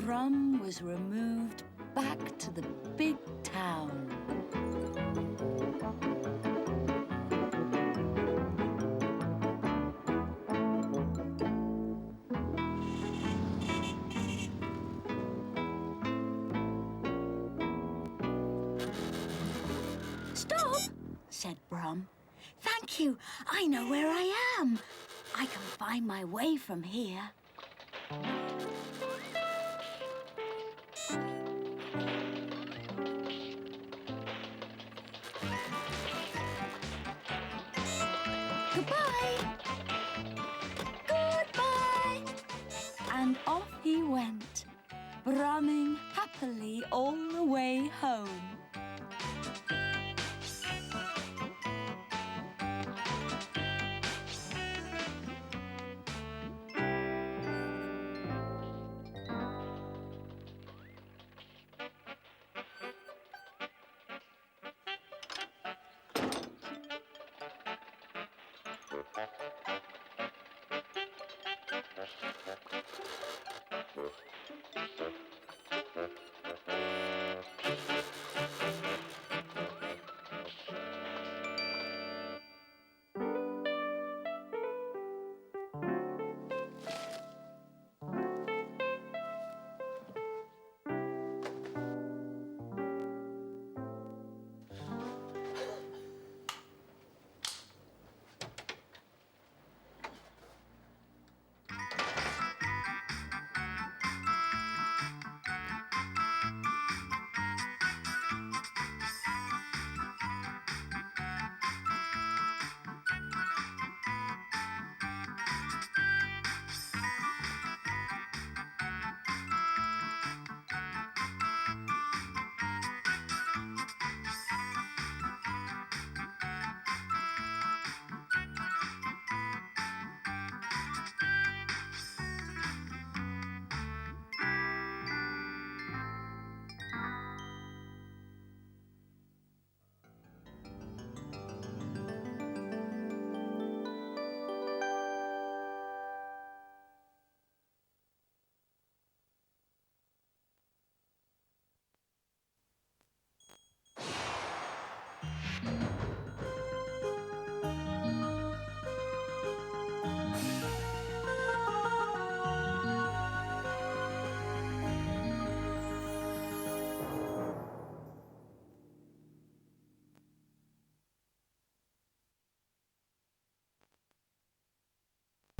Brum was removed back to the big town. Stop, said Brum. Thank you. I know where I am. I can find my way from here. went, brumming happily all the way home.